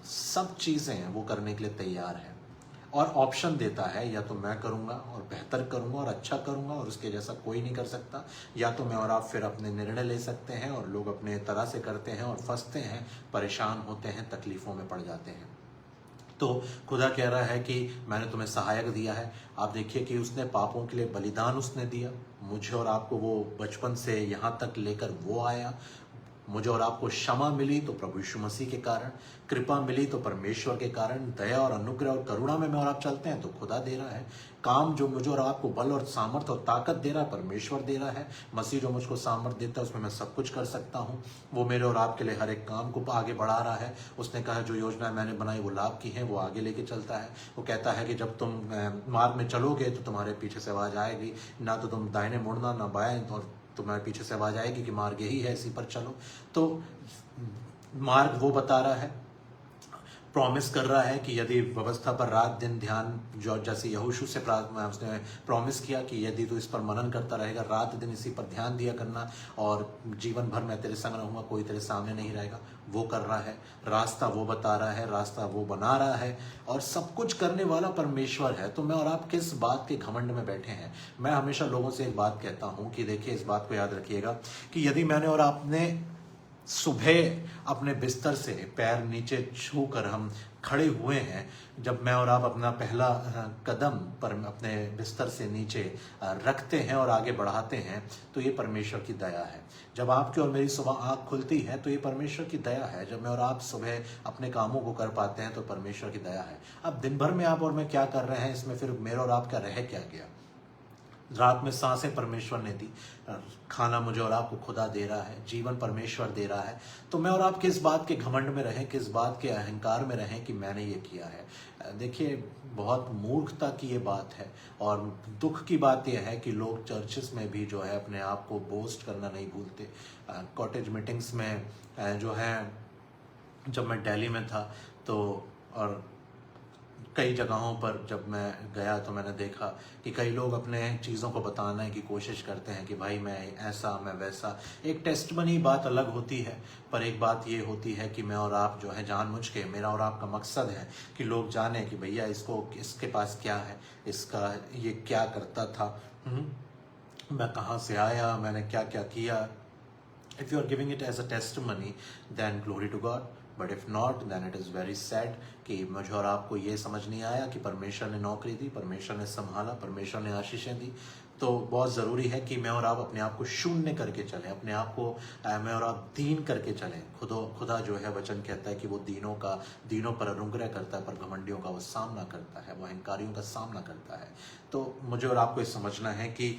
सब चीज़ें वो करने के लिए तैयार है, और ऑप्शन देता है, या तो मैं करूँगा और बेहतर करूँगा और अच्छा करूँगा और उसके जैसा कोई नहीं कर सकता, या तो मैं और आप फिर अपने निर्णय ले सकते हैं। और लोग अपने तरह से करते हैं और फंसते हैं, परेशान होते हैं, तकलीफ़ों में पड़ जाते हैं। तो खुदा कह रहा है कि मैंने तुम्हें सहायक दिया है। आप देखिए कि उसने पापों के लिए बलिदान उसने दिया, मुझे और आपको वो बचपन से यहाँ तक लेकर वो आया। मुझे और आपको क्षमा मिली तो प्रभु यीशु मसीह के कारण, कृपा मिली तो परमेश्वर के कारण, दया और अनुग्रह और करुणा में मैं और आप चलते हैं तो खुदा दे रहा है। काम जो मुझे और आपको बल और सामर्थ और ताकत दे रहा है, परमेश्वर दे रहा है। मसीह जो मुझको सामर्थ देता है उसमें मैं सब कुछ कर सकता हूँ। वो मेरे और आपके लिए हर एक काम को आगे बढ़ा रहा है। उसने कहा जो योजना मैंने बनाई वो लाभ की है, वो आगे लेके चलता है। वो कहता है कि जब तुम मार्ग में चलोगे तो तुम्हारे पीछे से आवाज़ आएगी, ना तो तुम दाहिने मुड़ना ना बाएं, और तुम्हारे पीछे से आवाज आएगी कि मार्ग यही है, इसी पर चलो। तो मार्ग वो बता रहा है, प्रॉमिस कर रहा है कि यदि व्यवस्था पर रात दिन ध्यान, जो जैसे यहोशू से उसने प्रॉमिस किया कि यदि तू इस पर मनन करता रहेगा, रात दिन इसी पर ध्यान दिया करना, और जीवन भर मैं तेरे संग रहूंगा, कोई तेरे सामने नहीं रहेगा। वो कर रहा है, रास्ता वो बता रहा है, रास्ता वो बना रहा है, और सब कुछ करने वाला परमेश्वर है। तो मैं और आप किस बात के घमंड में बैठे हैं। मैं हमेशा लोगों से एक बात कहता हूं कि देखिए, इस बात को याद रखिएगा कि यदि मैंने और आपने सुबह अपने बिस्तर से पैर नीचे छू कर हम खड़े हुए हैं, जब मैं और आप अपना पहला कदम पर अपने बिस्तर से नीचे रखते हैं और आगे बढ़ाते हैं, तो ये परमेश्वर की दया है। जब आपकी और मेरी सुबह आँख खुलती है तो ये परमेश्वर की दया है। जब मैं और आप सुबह अपने कामों को कर पाते हैं तो परमेश्वर की दया है। अब दिन भर में आप और मैं क्या कर रहे हैं, इसमें फिर मेरा और आपका रह क्या गया। रात में सांसें परमेश्वर ने दी, खाना मुझे और आपको खुदा दे रहा है, जीवन परमेश्वर दे रहा है। तो मैं और आप किस बात के घमंड में रहें, किस बात के अहंकार में रहें कि मैंने ये किया है। देखिए, बहुत मूर्खता की ये बात है, और दुख की बात यह है कि लोग चर्चेस में भी जो है अपने आप को बोस्ट करना नहीं भूलते। कॉटेज मीटिंग्स में जो है, जब मैं दिल्ली में था तो, और कई जगहों पर जब मैं गया तो मैंने देखा कि कई लोग अपने चीज़ों को बताने की कोशिश करते हैं कि भाई मैं ऐसा, मैं वैसा। एक टेस्टमनी बात अलग होती है, पर एक बात ये होती है कि मैं और आप जो है जानबूझ के, मेरा और आपका मकसद है कि लोग जाने कि भैया इसके पास क्या है, इसका ये क्या करता था, मैं कहाँ से आया, मैंने क्या क्या किया। If you are giving it as a testimony, then glory to God. But if not, then it is very sad कि मुझे और आपको ये समझ नहीं आया कि परमेश्वर ने नौकरी दी, परमेश्वर ने संभाला, परमेश्वर ने आशीषें दी। तो बहुत ज़रूरी है कि मैं और आप अपने आप को शून्य करके चलें, अपने आप को मैं और आप दीन करके चलें। खुदा जो है वचन कहता है कि वो दीनों पर अनुग्रह करता है, पर घमंडियों का वो सामना करता है, वो अहंकारियों का सामना करता है। तो मुझे और आपको ये समझना है कि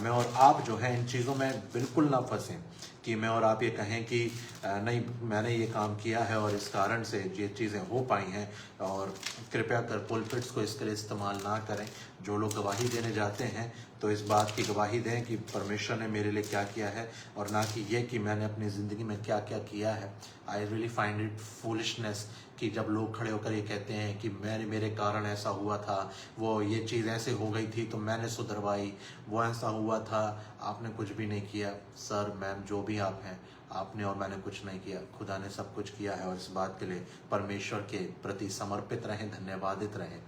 मैं और आप जो है इन चीज़ों में बिल्कुल ना फंसें कि मैं और आप ये कहें कि नहीं, मैंने ये काम किया है और इस कारण से ये चीज़ें हो पाई हैं, और कृपया कर पुलपिट्स को इसके लिए इस्तेमाल ना करें। जो लोग गवाही देने जाते हैं तो इस बात की गवाही दें कि परमेश्वर ने मेरे लिए क्या किया है, और ना कि ये कि मैंने अपनी ज़िंदगी में क्या क्या किया है। I really find it foolishness कि जब लोग खड़े होकर ये कहते हैं कि मेरे कारण ऐसा हुआ था, वो ये चीज़ ऐसे हो गई थी तो मैंने सुधरवाई, वो ऐसा हुआ था। आपने कुछ भी नहीं किया सर, मैम, जो भी आप हैं, आपने और मैंने कुछ नहीं किया, खुदा ने सब कुछ किया है। और इस बात के लिए परमेश्वर के प्रति समर्पित रहें, धन्यवादित रहें।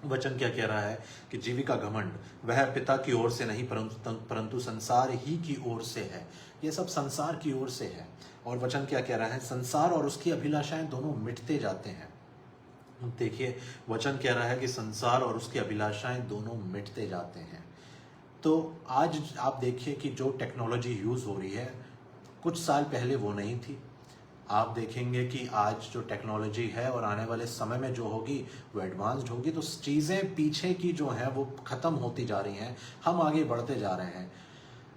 वचन क्या कह रहा है कि जीविका घमंड वह पिता की ओर से नहीं परंतु संसार ही की ओर से है। ये सब संसार की ओर से है। और वचन क्या कह रहा है, संसार और उसकी अभिलाषाएं दोनों मिटते जाते हैं। देखिए, वचन कह रहा है कि संसार और उसकी अभिलाषाएं दोनों मिटते जाते हैं। तो आज आप देखिए कि जो टेक्नोलॉजी यूज़ हो रही है, कुछ साल पहले वो नहीं थी। आप देखेंगे कि आज जो टेक्नोलॉजी है और आने वाले समय में जो होगी वो एडवांस्ड होगी। तो चीज़ें पीछे की जो हैं वो ख़त्म होती जा रही हैं, हम आगे बढ़ते जा रहे हैं।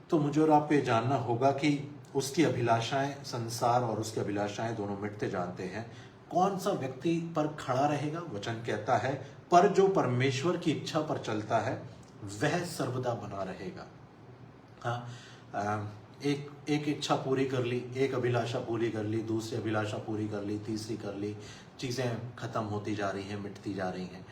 तो मुझे और आपको ये जानना होगा कि उसकी अभिलाषाएं, संसार और उसकी अभिलाषाएं दोनों मिटते जाते हैं। कौन सा व्यक्ति पर खड़ा रहेगा? वचन कहता है, पर जो परमेश्वर की इच्छा पर चलता है वह सर्वदा बना रहेगा। हाँ, एक इच्छा पूरी कर ली, एक अभिलाषा पूरी कर ली, दूसरी अभिलाषा पूरी कर ली, तीसरी कर ली, चीज़ें ख़त्म होती जा रही हैं, मिटती जा रही हैं।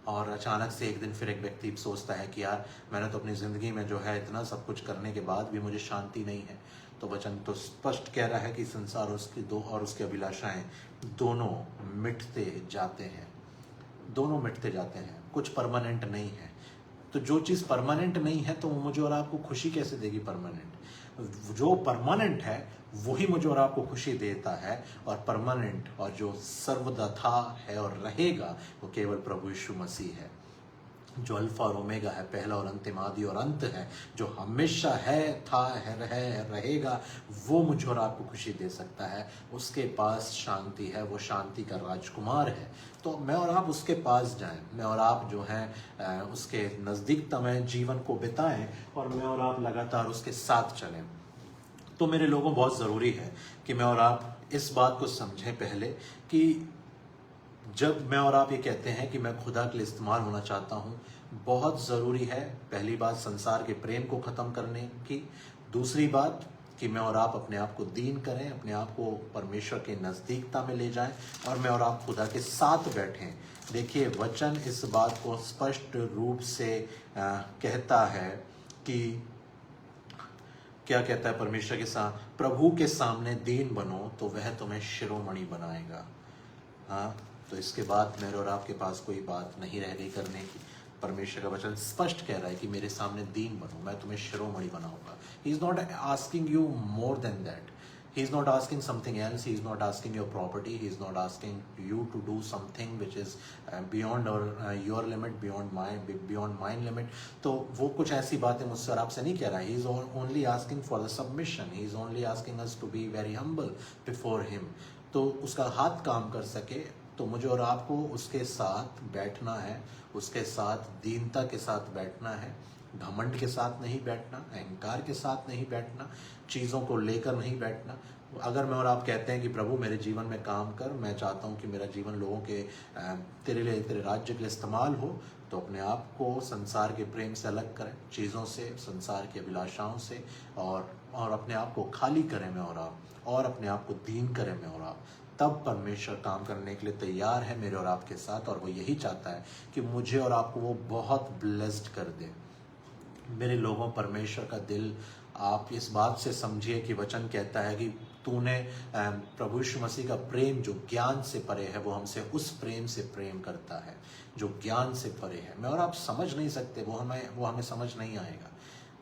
और अचानक से एक दिन फिर एक व्यक्ति सोचता है कि यार, मैंने तो अपनी ज़िंदगी में जो है इतना सब कुछ करने के बाद भी मुझे शांति नहीं है। तो वचन तो स्पष्ट कह रहा है कि संसार और उसकी अभिलाषाएं दोनों मिटते जाते हैं, दोनों मिटते जाते हैं। कुछ परमानेंट नहीं है। तो जो चीज़ परमानेंट नहीं है तो वो मुझे और आपको खुशी कैसे देगी? परमानेंट जो परमानेंट है वही मुझे और आपको खुशी देता है, और परमानेंट और जो सर्वदा था है और रहेगा वो केवल प्रभु यीशु मसीह है, जो अल्फा और ओमेगा है, पहला और अंतिम, आदि और अंत है, जो हमेशा है, था, है, रहेगा। वो मुझे और आपको खुशी दे सकता है। उसके पास शांति है, वो शांति का राजकुमार है। तो मैं और आप उसके पास जाएं, मैं और आप जो हैं उसके नज़दीकता में जीवन को बिताएं, और मैं और आप लगातार उसके साथ चलें। तो मेरे लोगों, बहुत ज़रूरी है कि मैं और आप इस बात को समझें पहले कि जब मैं और आप ये कहते हैं कि मैं खुदा के लिए इस्तेमाल होना चाहता हूँ, बहुत ज़रूरी है पहली बात संसार के प्रेम को ख़त्म करने की। दूसरी बात कि मैं और आप अपने आप को दीन करें, अपने आप को परमेश्वर के नज़दीकता में ले जाएं, और मैं और आप खुदा के साथ बैठें। देखिए, वचन इस बात को स्पष्ट रूप से कहता है कि क्या कहता है परमेश्वर के साथ, प्रभु के सामने दीन बनो तो वह तुम्हें शिरोमणि बनाएगा। हाँ, तो इसके बाद मेरे और आपके पास कोई बात नहीं रह गई करने की। परमेश्वर का वचन स्पष्ट कह रहा है कि मेरे सामने दीन बनो, मैं तुम्हें शिरोमणि बनाऊंगा। He is not asking you more than that. He is not asking something else. He is not asking your property. He is not asking you to do something which is beyond your limit, beyond mine limit. तो वो कुछ ऐसी बातें मुझसे और आपसे नहीं कह रहा है. He is only asking for the submission. He is only asking us to be very humble before him. तो उसका हाथ काम कर सके, तो मुझे और आपको उसके साथ बैठना है, उसके साथ दीनता के साथ बैठना है, घमंड के साथ नहीं बैठना, अहंकार के साथ नहीं बैठना, चीज़ों को लेकर नहीं बैठना। अगर मैं और आप कहते हैं कि प्रभु मेरे जीवन में काम कर, मैं चाहता हूं कि मेरा जीवन लोगों के तेरे लिए, तेरे राज्य के लिए इस्तेमाल हो, तो अपने आप को संसार के प्रेम से अलग करें, चीज़ों से, संसार की अभिलाषाओं से, और अपने आप को खाली करें मैं और आप, और अपने आप को दीन करें मैं और आप। तब परमेश्वर काम करने के लिए तैयार है मेरे और आपके साथ, और वो यही चाहता है कि मुझे और आपको वो बहुत ब्लेस्ड कर दे। मेरे लोगों, परमेश्वर का दिल, आप इस बात से समझिए कि वचन कहता है कि तूने प्रभु यीशु मसीह का प्रेम जो ज्ञान से परे है, वो हमसे उस प्रेम से प्रेम करता है जो ज्ञान से परे है। मैं और आप समझ नहीं सकते, वो हमें समझ नहीं आएगा।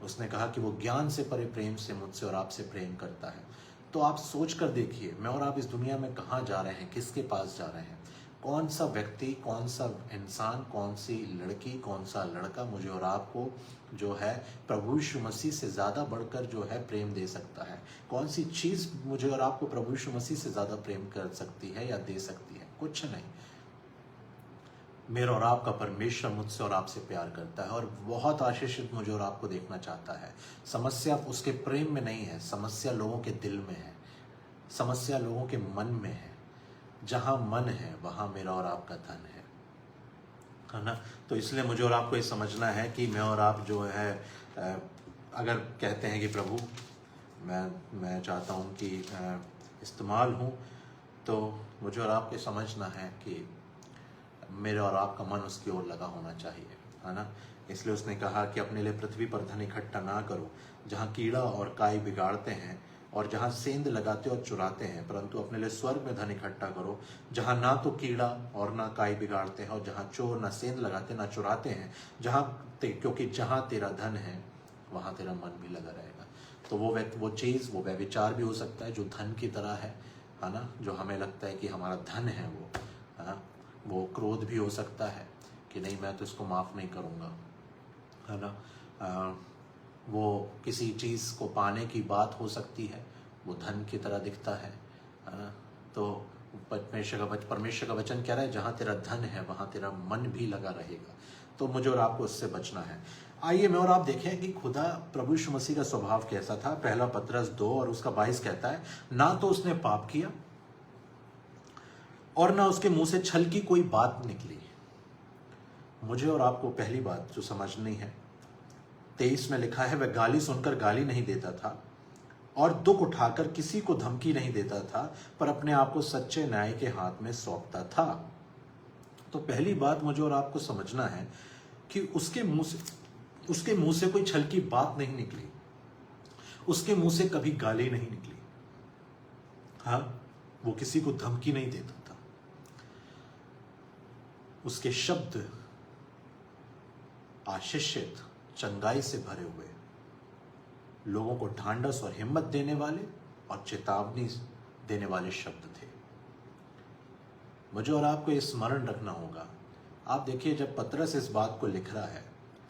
उसने कहा कि वो ज्ञान से परे प्रेम से मुझसे और आपसे प्रेम करता है। तो आप सोच कर देखिए, मैं और आप इस दुनिया में कहाँ जा रहे हैं, किसके पास जा रहे हैं। कौन सा व्यक्ति, कौन सा इंसान, कौन सी लड़की, कौन सा लड़का मुझे और आपको जो है प्रभु यीशु मसीह से ज़्यादा बढ़कर जो है प्रेम दे सकता है? कौन सी चीज़ मुझे और आपको प्रभु यीशु मसीह से ज़्यादा प्रेम कर सकती है या दे सकती है? कुछ नहीं। मेरा और आपका परमेश्वर मुझसे और आपसे प्यार करता है और बहुत आशीषित मुझे और आपको देखना चाहता है। समस्या उसके प्रेम में नहीं है, समस्या लोगों के दिल में है, समस्या लोगों के मन में है। जहां मन है वहां मेरा और आपका धन है ना? तो इसलिए मुझे और आपको ये समझना है कि मैं और आप जो है अगर कहते हैं कि प्रभु मैं चाहता हूं कि इस्तेमाल हूं, तो मुझे और आपको समझना है कि मेरे और आपका मन उसकी ओर लगा होना चाहिए, है ना? इसलिए उसने कहा कि अपने लिए पृथ्वी पर धन इकट्ठा ना करो जहाँ कीड़ा और काई बिगाड़ते हैं और जहाँ सेंध लगाते और चुराते हैं, परंतु अपने लिए स्वर्ग में धन इकट्ठा करो जहाँ ना तो कीड़ा और ना काई बिगाड़ते हैं और जहाँ चोर ना सेंध लगाते ना चुराते हैं, क्योंकि जहाँ तेरा धन है वहाँ तेरा मन भी लगा रहेगा। तो वो चीज़, वो व्यभिचार भी हो सकता है जो धन की तरह है ना? जो हमें लगता है कि हमारा धन है वो, है ना? वो क्रोध भी हो सकता है कि नहीं मैं तो इसको माफ़ नहीं करूँगा, है ना? वो किसी चीज़ को पाने की बात हो सकती है, वो धन की तरह दिखता है ना? तो परमेश्वर का वचन कह रहा है जहाँ तेरा धन है वहाँ तेरा मन भी लगा रहेगा। तो मुझे और आपको उससे बचना है। आइए मैं और आप देखें कि खुदा प्रभु यीशु मसीह का स्वभाव कैसा था। पहला पतरस 2 और उसका 22 कहता है, ना तो उसने पाप किया और ना उसके मुंह से छल की कोई बात निकली। मुझे और आपको पहली बात जो समझनी है, 23 में लिखा है, वह गाली सुनकर गाली नहीं देता था और दुख उठाकर किसी को धमकी नहीं देता था, पर अपने आप को सच्चे न्याय के हाथ में सौंपता था। तो पहली बात मुझे और आपको समझना है कि उसके मुंह से कोई छल की बात नहीं निकली, उसके मुंह से कभी गाली नहीं निकली। हाँ, वो किसी को धमकी नहीं देता था। उसके शब्द आशीषित, चंगाई से भरे हुए, लोगों को ढांढस और हिम्मत देने वाले और चेतावनी देने वाले शब्द थे। मुझे और आपको ये स्मरण रखना होगा। आप देखिए, जब पतरस इस बात को लिख रहा है,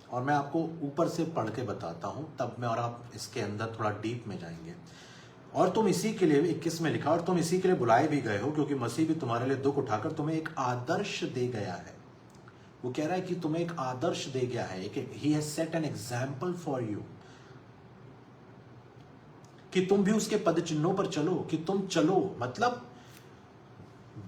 और मैं आपको ऊपर से पढ़ के बताता हूं, तब मैं और आप इसके अंदर थोड़ा डीप में जाएंगे। और तुम इसी के लिए, 21 में लिखा, और तुम इसी के लिए बुलाए भी गए हो क्योंकि मसीह भी तुम्हारे लिए दुख उठाकर तुम्हें एक आदर्श दे गया है। वो कह रहा है कि तुम्हें एक आदर्श दे गया है, he has set an example for you, कि तुम भी उसके पद चिन्हों पर चलो, कि तुम चलो। मतलब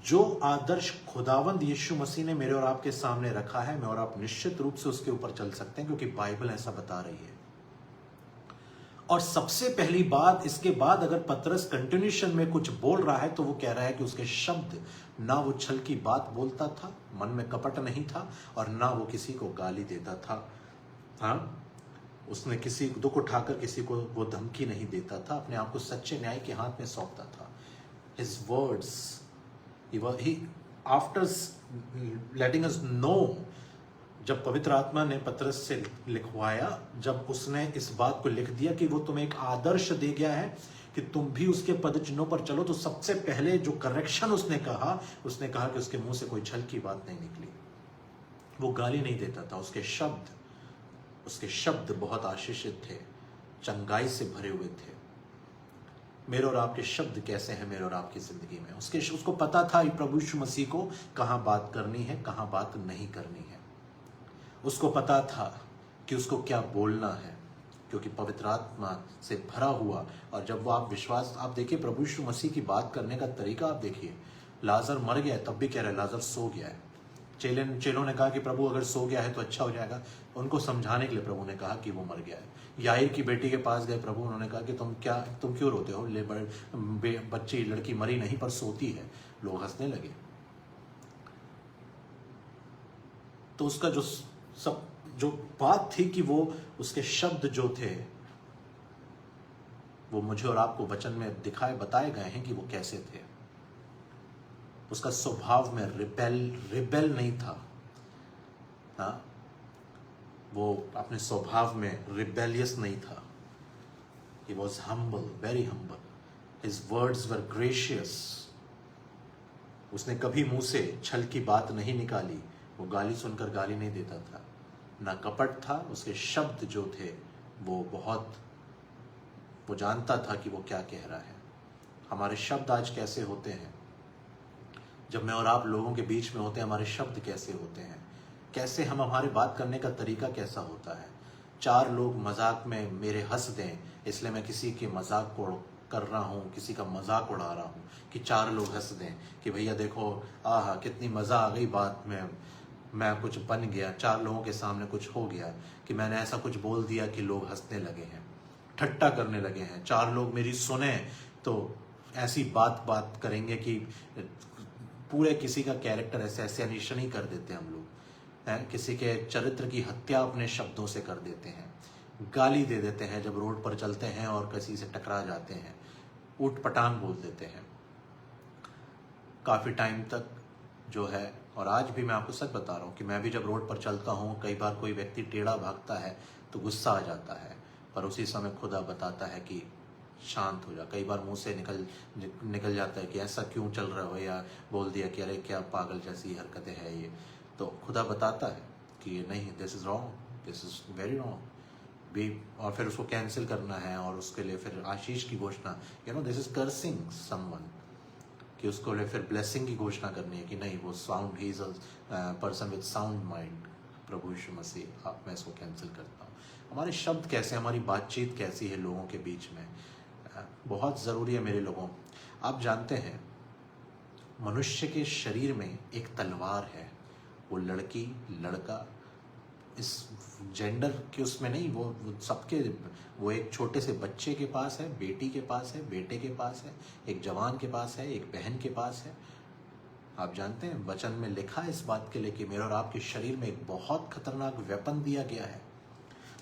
जो आदर्श खुदावंद यीशु मसीह ने मेरे और आपके सामने रखा है, मैं और आप निश्चित रूप से उसके ऊपर चल सकते हैं, क्योंकि बाइबल ऐसा बता रही है। और सबसे पहली बात, इसके बाद अगर पतरस कंटिन्यूशन में कुछ बोल रहा है तो वो कह रहा है कि उसके शब्द, ना वो छल की बात बोलता था, मन में कपट नहीं था, और ना वो किसी को गाली देता था। हाँ, उसने किसी दुख उठाकर किसी को वो धमकी नहीं देता था, अपने आप को सच्चे न्याय के हाथ में सौंपता था। His words, he after letting us know, जब पवित्र आत्मा ने पतरस से लिखवाया, जब उसने इस बात को लिख दिया कि वो तुम्हें एक आदर्श दे गया है कि तुम भी उसके पद चिन्हों पर चलो, तो सबसे पहले जो करेक्शन उसने कहा कि उसके मुंह से कोई छल की बात नहीं निकली, वो गाली नहीं देता था। उसके शब्द बहुत आशीषित थे, चंगाई से भरे हुए थे। मेरे और आपके शब्द कैसे हैं मेरे और आपकी जिंदगी में? उसको पता था प्रभु यीशु मसीह को कहां बात करनी है, कहां बात नहीं करनी है। उसको पता था कि उसको क्या बोलना है, क्योंकि पवित्र आत्मा से भरा हुआ। और जब वो आप देखिए प्रभु यीशु मसीह की बात करने का तरीका आप देखिए। लाजर मर गया है, तब भी कह रहे लाजर सो गया है। चेलों ने कहा कि प्रभु अगर सो गया है तो अच्छा हो जाएगा। उनको समझाने के लिए प्रभु ने कहा कि वो मर गया है। याईर की बेटी के पास गए प्रभु, उन्होंने कहा कि तुम क्यों रोते हो, बच्ची लड़की मरी नहीं पर सोती है। लोग हंसने लगे। तो उसका जो बात थी कि वो उसके शब्द जो थे, वो मुझे और आपको वचन में बताए गए हैं कि वो कैसे थे। उसका स्वभाव में रिबेल नहीं था। हाँ, वो अपने स्वभाव में रिबेलियस नहीं था। He was humble, very humble. His words were gracious. उसने कभी मुंह से छल की बात नहीं निकाली, वो गाली सुनकर गाली नहीं देता था, ना कपट था, उसके शब्द जो थे वो जानता था कि वो क्या कह रहा है। हमारे शब्द आज कैसे होते हैं, जब मैं और आप लोगों के बीच में होते हैं, हमारे शब्द कैसे होते हैं, कैसे हम, हमारे बात करने का तरीका कैसा होता है। 4 लोग मजाक में मेरे हंस दें, इसलिए मैं किसी के मजाक को कर रहा हूँ, किसी का मजाक उड़ा रहा हूँ कि 4 लोग हंस दें कि भैया देखो, आहा कितनी मज़ा आ गई बात में, मैं कुछ बन गया, 4 लोगों के सामने कुछ हो गया कि मैंने ऐसा कुछ बोल दिया कि लोग हंसने लगे हैं, ठट्टा करने लगे हैं। 4 लोग मेरी सुने तो ऐसी बात करेंगे कि पूरे किसी का कैरेक्टर ऐसे अनिशन ही कर देते हैं हम लोग, हैं, किसी के चरित्र की हत्या अपने शब्दों से कर देते हैं, गाली दे देते हैं जब रोड पर चलते हैं और किसी से टकरा जाते हैं, ऊट पटांग बोल देते हैं। काफ़ी टाइम तक जो है, और आज भी मैं आपको सच बता रहा हूँ कि मैं भी जब रोड पर चलता हूँ, कई बार कोई व्यक्ति टेढ़ा भागता है तो गुस्सा आ जाता है, पर उसी समय खुदा बताता है कि शांत हो जा। कई बार मुंह से निकल जाता है कि ऐसा क्यों चल रहा हो, या बोल दिया कि अरे क्या पागल जैसी हरकतें हैं ये, तो खुदा बताता है कि ये नहीं, this is wrong, this is very wrong भी, और फिर उसको कैंसिल करना है, और उसके लिए फिर आशीष की घोषणा, दिस इज कर्सिंग समवन, कि उसको लिए फिर ब्लेसिंग की घोषणा करनी है कि नहीं, वो sound, he is a person with sound mind, प्रभु यीशु मसीह, आप, मैं इसको कैंसिल करता हूँ। हमारे शब्द कैसे, हमारी बातचीत कैसी है लोगों के बीच में, बहुत ज़रूरी है मेरे लोगों। आप जानते हैं मनुष्य के शरीर में एक तलवार है, वो लड़की लड़का इस जेंडर के उसमें नहीं, वो सबके, वो एक छोटे से बच्चे के पास है, बेटी के पास है, बेटे के पास है, एक जवान के पास है, एक बहन के पास है। आप जानते हैं वचन में लिखा है इस बात के लिए कि मेरे और आपके शरीर में एक बहुत खतरनाक वेपन दिया गया है।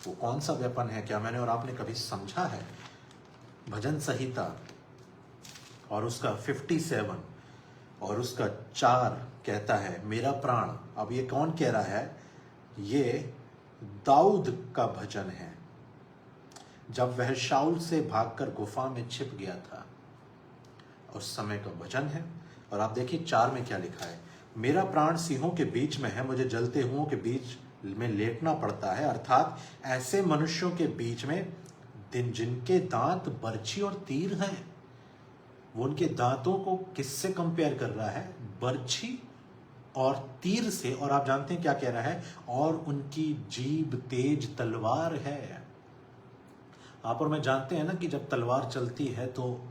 वो कौन सा वेपन है, क्या मैंने और आपने कभी समझा है? भजन संहिता और उसका 57 और उसका 4 कहता है, मेरा प्राण। अब ये कौन कह रहा है? ये दाऊद का भजन है, जब वह शाऊल से भागकर गुफा में छिप गया था, उस समय का भजन है। और आप देखिए 4 में क्या लिखा है, मेरा प्राण सिंहों के बीच में है, मुझे जलते हुओं के बीच में लेटना पड़ता है, अर्थात ऐसे मनुष्यों के बीच में जिनके दांत बर्छी और तीर हैं। वो उनके दांतों को किससे कंपेयर कर रहा है? बर्छी और तीर से। और आप जानते हैं क्या कह रहा है? और उनकी जीभ तेज तलवार है। आप और मैं जानते हैं ना कि जब तलवार चलती है तो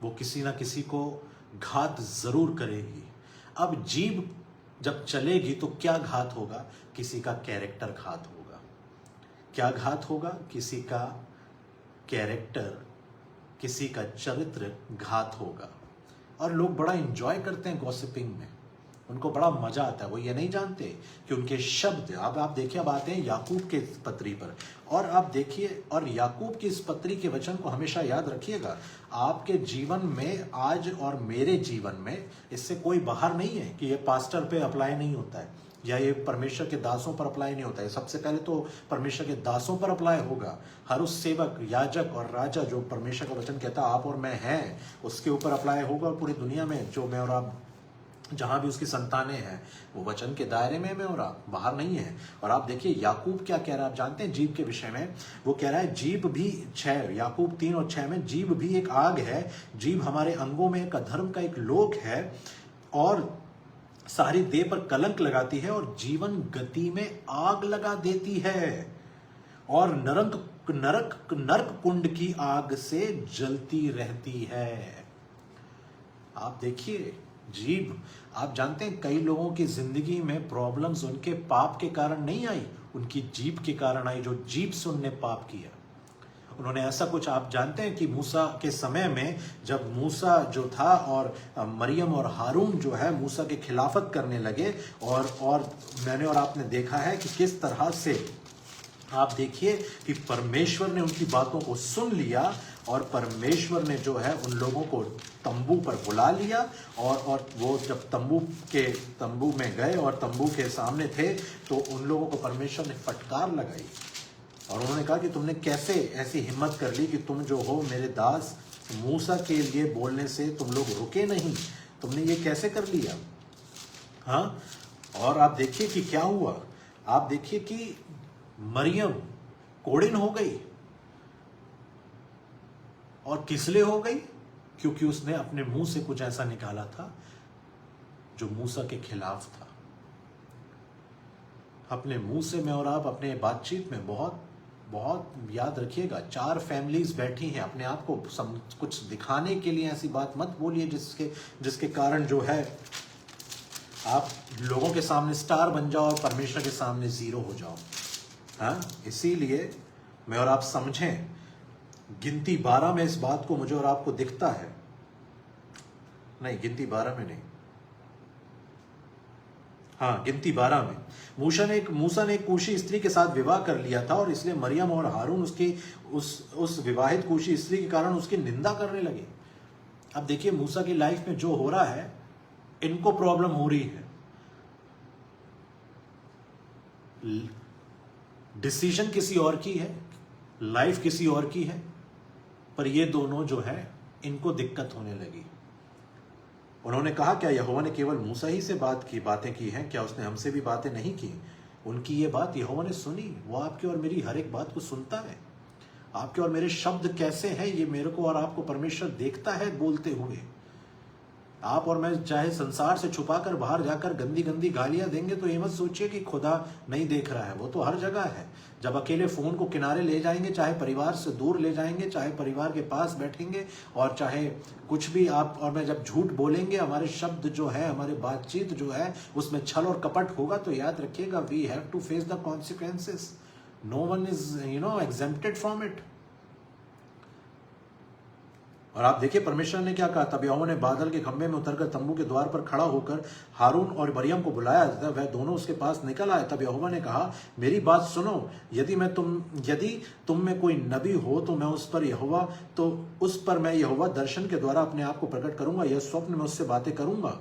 वो किसी ना किसी को घात जरूर करेगी। अब जीभ जब चलेगी तो क्या घात होगा? किसी का कैरेक्टर घात होगा। क्या घात होगा? किसी का कैरेक्टर, किसी का चरित्र घात होगा। और लोग बड़ा एंजॉय करते हैं गॉसिपिंग में, उनको बड़ा मजा आता है। वो ये नहीं जानते कि उनके शब्द, अब आप देखिए, अब आते हैं याकूब के पत्री पर, और आप देखिए, और याकूब की इस पत्री के वचन को हमेशा याद रखिएगा। आपके जीवन में आज और मेरे जीवन में इससे कोई बाहर नहीं है कि ये पास्टर पे अप्लाई नहीं होता है या ये परमेश्वर के दासों पर अप्लाई नहीं होता है। सबसे पहले तो परमेश्वर के दासों पर अप्लाई होगा। हर उस सेवक, याजक और राजा जो परमेश्वर का वचन कहता है आप और मैं हैं, उसके ऊपर अप्लाई होगा। और पूरी दुनिया में जो मैं और आप, जहां भी उसकी संतानें हैं, वो वचन के दायरे में मैं और आप, बाहर नहीं है। और आप देखिए याकूब क्या कह रहा है, आप जानते हैं जीभ के विषय में? वो कह रहा है जीभ भी 6, याकूब 3 और 6 में, जीभ भी एक आग है, जीभ हमारे अंगों में एक अधर्म का एक लोक है और सारी देह पर कलंक लगाती है और जीवन गति में आग लगा देती है और नरक कुंड की आग से जलती रहती है। आप देखिए जीभ, आप जानते हैं कई लोगों की जिंदगी में प्रॉब्लम्स उनके पाप के कारण नहीं आई, उनकी जीभ के कारण आई, जो जीभ से उनने पाप किया। उन्होंने ऐसा कुछ, आप जानते हैं कि मूसा के समय में जब मूसा जो था और मरियम और हारून जो है मूसा के खिलाफत करने लगे, और मैंने और आपने देखा है कि किस तरह से, आप देखिए कि परमेश्वर ने उनकी बातों को सुन लिया और परमेश्वर ने जो है उन लोगों को तंबू पर बुला लिया, और वो जब तंबू में गए और तंबू के सामने थे तो उन लोगों को परमेश्वर ने फटकार लगाई और उन्होंने कहा कि तुमने कैसे ऐसी हिम्मत कर ली कि तुम जो हो मेरे दास मूसा के लिए बोलने से तुम लोग रुके नहीं, तुमने ये कैसे कर लिया? हाँ, और आप देखिए कि क्या हुआ। आप देखिए कि मरियम कोड़िन हो गई, और किस लिए हो गई? क्योंकि उसने अपने मुंह से कुछ ऐसा निकाला था जो मूसा के खिलाफ था। अपने मुंह से मैं और आप अपने बातचीत में बहुत बहुत याद रखिएगा, 4 फैमिलीज बैठी हैं, अपने आप को कुछ दिखाने के लिए ऐसी बात मत बोलिए जिसके कारण जो है आप लोगों के सामने स्टार बन जाओ और परमेश्वर के सामने जीरो हो जाओ। हाँ, इसीलिए मैं और आप समझें, गिनती 12 में इस बात को मुझे और आपको दिखता है। नहीं, गिनती 12 में नहीं, हाँ, गिनती 12 में मूसा ने एक कूशी स्त्री के साथ विवाह कर लिया था, और इसलिए मरियम और हारून उसकी उस विवाहित कूशी स्त्री के कारण उसकी निंदा करने लगे। अब देखिए मूसा की लाइफ में जो हो रहा है, इनको प्रॉब्लम हो रही है, डिसीजन किसी और की है, लाइफ किसी और की है, पर ये दोनों जो है इनको दिक्कत होने लगी। उन्होंने कहा, क्या यहोवा ने केवल मूसा ही से बातें की हैं? क्या उसने हमसे भी बातें नहीं की? उनकी ये बात यहोवा ने सुनी। वो आपकी और मेरी हर एक बात को सुनता है। आपके और मेरे शब्द कैसे हैं, ये मेरे को और आपको परमेश्वर देखता है बोलते हुए। आप और मैं चाहे संसार से छुपाकर बाहर जाकर गंदी गंदी गालियां देंगे, तो ये मत सोचिए कि खुदा नहीं देख रहा है, वो तो हर जगह है। जब अकेले फोन को किनारे ले जाएंगे, चाहे परिवार से दूर ले जाएंगे, चाहे परिवार के पास बैठेंगे, और चाहे कुछ भी आप और मैं जब झूठ बोलेंगे, हमारे शब्द जो है, हमारी बातचीत जो है, उसमें छल और कपट होगा, तो याद रखिएगा, we have to face the consequences. No one is exempted from it. और आप देखिए परमेश्वर ने क्या कहा, तब यहोवा ने बादल के खंभे में उतरकर तंबू के द्वार पर खड़ा होकर हारून और मरियम को बुलाया। वह दोनों उसके पास निकल आए। तब यहोवा ने कहा, मेरी बात सुनो, यदि तुम में कोई नबी हो तो उस पर मैं यहोवा दर्शन के द्वारा अपने आप को प्रकट करूंगा, यह स्वप्न में उससे बातें करूंगा।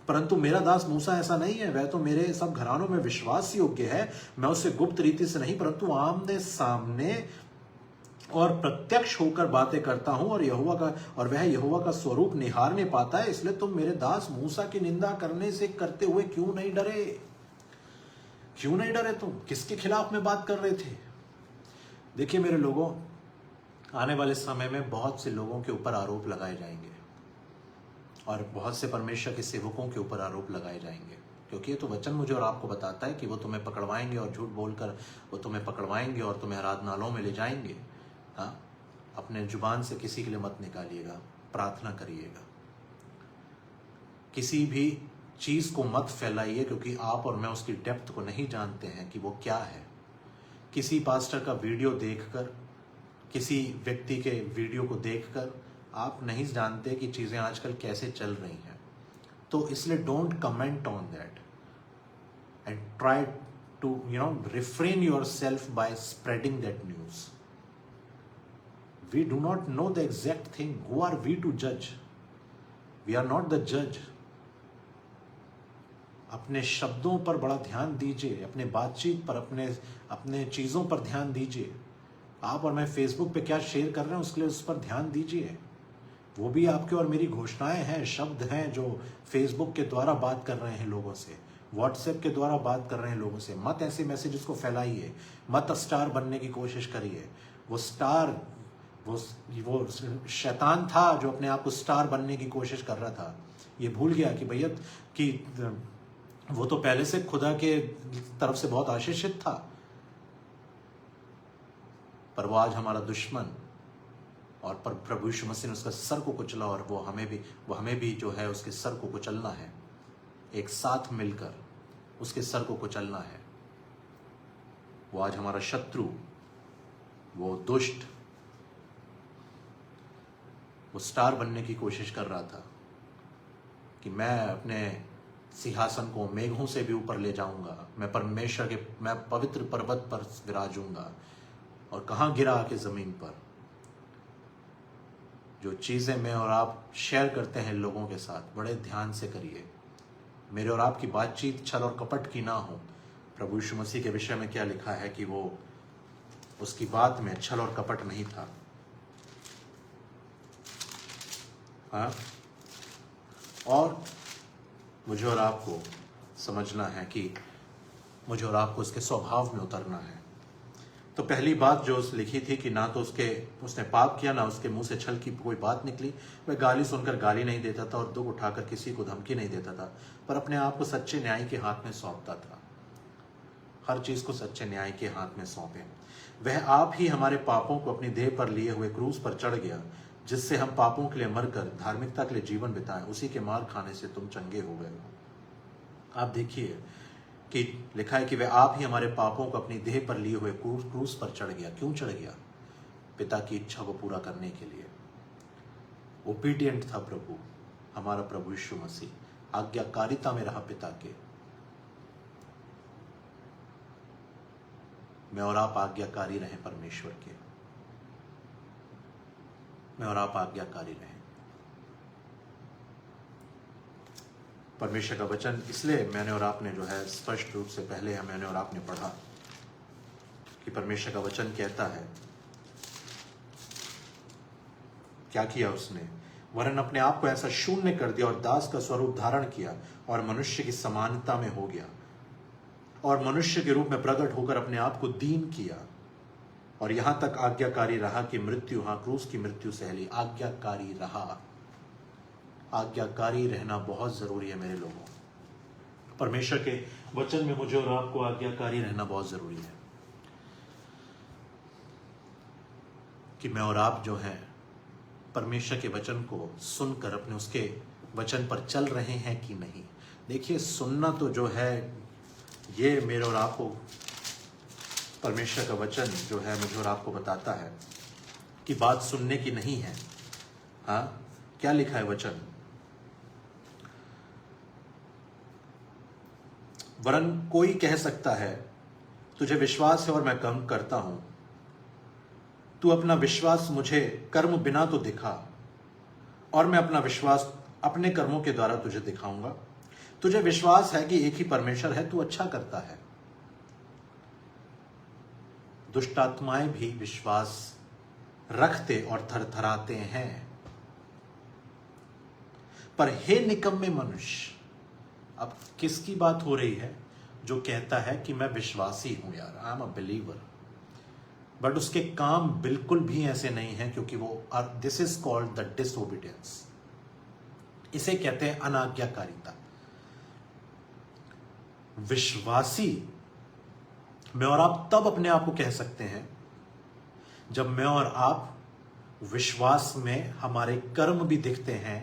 परंतु मेरा दास मूसा ऐसा नहीं है, वह तो मेरे सब घरानों में विश्वास योग्य है। मैं उससे गुप्त रीति से नहीं, परंतु आमने सामने और प्रत्यक्ष होकर बातें करता हूं, और वह यहोवा का स्वरूप निहारने पाता है। इसलिए तुम मेरे दास मूसा की निंदा करते हुए क्यों नहीं डरे? क्यों नहीं डरे? तुम किसके खिलाफ में बात कर रहे थे? देखिए मेरे लोगों, आने वाले समय में बहुत से लोगों के ऊपर आरोप लगाए जाएंगे, और बहुत से परमेश्वर के सेवकों के ऊपर आरोप लगाए जाएंगे, क्योंकि ये तो वचन मुझे और आपको बताता है कि वो तुम्हें पकड़वाएंगे, और झूठ बोलकर वो तुम्हें पकड़वाएंगे और तुम्हें आराधनालयों में ले जाएंगे। हाँ, अपने जुबान से किसी के लिए मत निकालिएगा, प्रार्थना करिएगा। किसी भी चीज को मत फैलाइए, क्योंकि आप और मैं उसकी डेप्थ को नहीं जानते हैं कि वो क्या है। किसी पास्टर का वीडियो देखकर, किसी व्यक्ति के वीडियो को देखकर आप नहीं जानते कि चीजें आजकल कैसे चल रही हैं। तो इसलिए don't comment on that, and try to refrain yourself by spreading that news. We do not know the exact thing. Who are we to judge? We are not the judge. अपने शब्दों पर बड़ा ध्यान दीजिए, अपने बातचीत पर, अपने चीज़ों पर ध्यान दीजिए। आप और मैं फेसबुक पे क्या शेयर कर रहे हैं, उसके लिए उस पर ध्यान दीजिए। वो भी आपके और मेरी घोषणाएं हैं, शब्द हैं जो फेसबुक के द्वारा बात कर रहे हैं लोगों से, व्हाट्सएप के द्वारा बात कर रहे हैं लोगों से। मत ऐसे मैसेजेस को फैलाइए, मत स्टार बनने की कोशिश करिए। वो स्टार, वो शैतान था जो अपने आप को स्टार बनने की कोशिश कर रहा था। ये भूल गया कि भैया कि वो तो पहले से खुदा के तरफ से बहुत आशीषित था, पर वो आज हमारा दुश्मन, और पर प्रभु यीशु मसीह ने उसका सर को कुचला, और वो हमें भी जो है उसके सर को कुचलना है। एक साथ मिलकर उसके सर को कुचलना है। वो आज हमारा शत्रु, वो दुष्ट, वो स्टार बनने की कोशिश कर रहा था कि मैं अपने सिंहासन को मेघों से भी ऊपर ले जाऊंगा, मैं पवित्र पर्वत पर विराजूंगा। और कहाँ गिरा आके जमीन पर। जो चीजें मैं और आप शेयर करते हैं लोगों के साथ, बड़े ध्यान से करिए। मेरे और आपकी बातचीत छल और कपट की ना हो। प्रभु यीशु मसीह के विषय में क्या लिखा है कि वो, उसकी बात में छल और कपट नहीं था। हाँ, और मुझे और आपको समझना है कि मुझे और आपको उसके स्वभाव में उतरना है। तो पहली बात जो उस लिखी थी कि ना तो उसने पाप किया, ना उसके मुंह से छल की कोई बात निकली। वह गाली सुनकर गाली नहीं देता था और दुख उठाकर किसी को धमकी नहीं देता था, पर अपने आप को सच्चे न्याय के हाथ में सौंपता था। हर चीज को सच्चे न्याय के हाथ में सौंपे। वह आप ही हमारे पापों को अपनी देह पर लिए हुए क्रूस पर चढ़ गया, जिससे हम पापों के लिए मरकर धार्मिकता के लिए जीवन बिताएं। उसी के मार खाने से तुम चंगे हो गए हो। आप देखिए कि लिखा है कि वह आप ही हमारे पापों को अपनी देह पर लिए हुए क्रूस पर चढ़ गया। क्यों चढ़ गया? पिता की इच्छा को पूरा करने के लिए। ओबीडिएंट था प्रभु, हमारा प्रभु यीशु मसीह। आज्ञाकारिता में रहा पिता के। मैं और आप आज्ञाकारी रहें परमेश्वर के। मैं और आप आज्ञाकारी रहें। परमेश्वर का वचन इसलिए मैंने और आपने जो है स्पष्ट रूप से पहले मैंने और आपने पढ़ा कि परमेश्वर का वचन कहता है, क्या किया उसने? वरन अपने आप को ऐसा शून्य कर दिया और दास का स्वरूप धारण किया और मनुष्य की समानता में हो गया और मनुष्य के रूप में प्रकट होकर अपने आप को दीन किया और यहां तक आज्ञाकारी रहा कि मृत्यु, हाँ, क्रूस की मृत्यु सह ली। आज्ञाकारी रहा। आज्ञाकारी रहना बहुत जरूरी है मेरे लोगों। परमेश्वर के वचन में मुझे और आपको आज्ञाकारी रहना बहुत जरूरी है कि मैं और आप जो हैं परमेश्वर के वचन को सुनकर अपने उसके वचन पर चल रहे हैं कि नहीं। देखिए, सुनना तो जो है ये मेरे और आपको परमेश्वर का वचन जो है मुझे और आपको बताता है कि बात सुनने की नहीं है। हाँ, क्या लिखा है वचन? वरन कोई कह सकता है तुझे विश्वास है और मैं कर्म करता हूं, तू अपना विश्वास मुझे कर्म बिना तो दिखा और मैं अपना विश्वास अपने कर्मों के द्वारा तुझे दिखाऊंगा। तुझे विश्वास है कि एक ही परमेश्वर है, तू अच्छा करता है। दुष्ट आत्माएं भी विश्वास रखते और थरथराते हैं। पर हे निकम्मे मनुष्य, अब किसकी बात हो रही है? जो कहता है कि मैं विश्वासी हूं यार, I am a believer, but उसके काम बिल्कुल भी ऐसे नहीं है, क्योंकि वो this is called the disobedience. इसे कहते हैं अनाज्ञाकारिता। विश्वासी मैं और आप तब अपने आप को कह सकते हैं जब मैं और आप विश्वास में हमारे कर्म भी दिखते हैं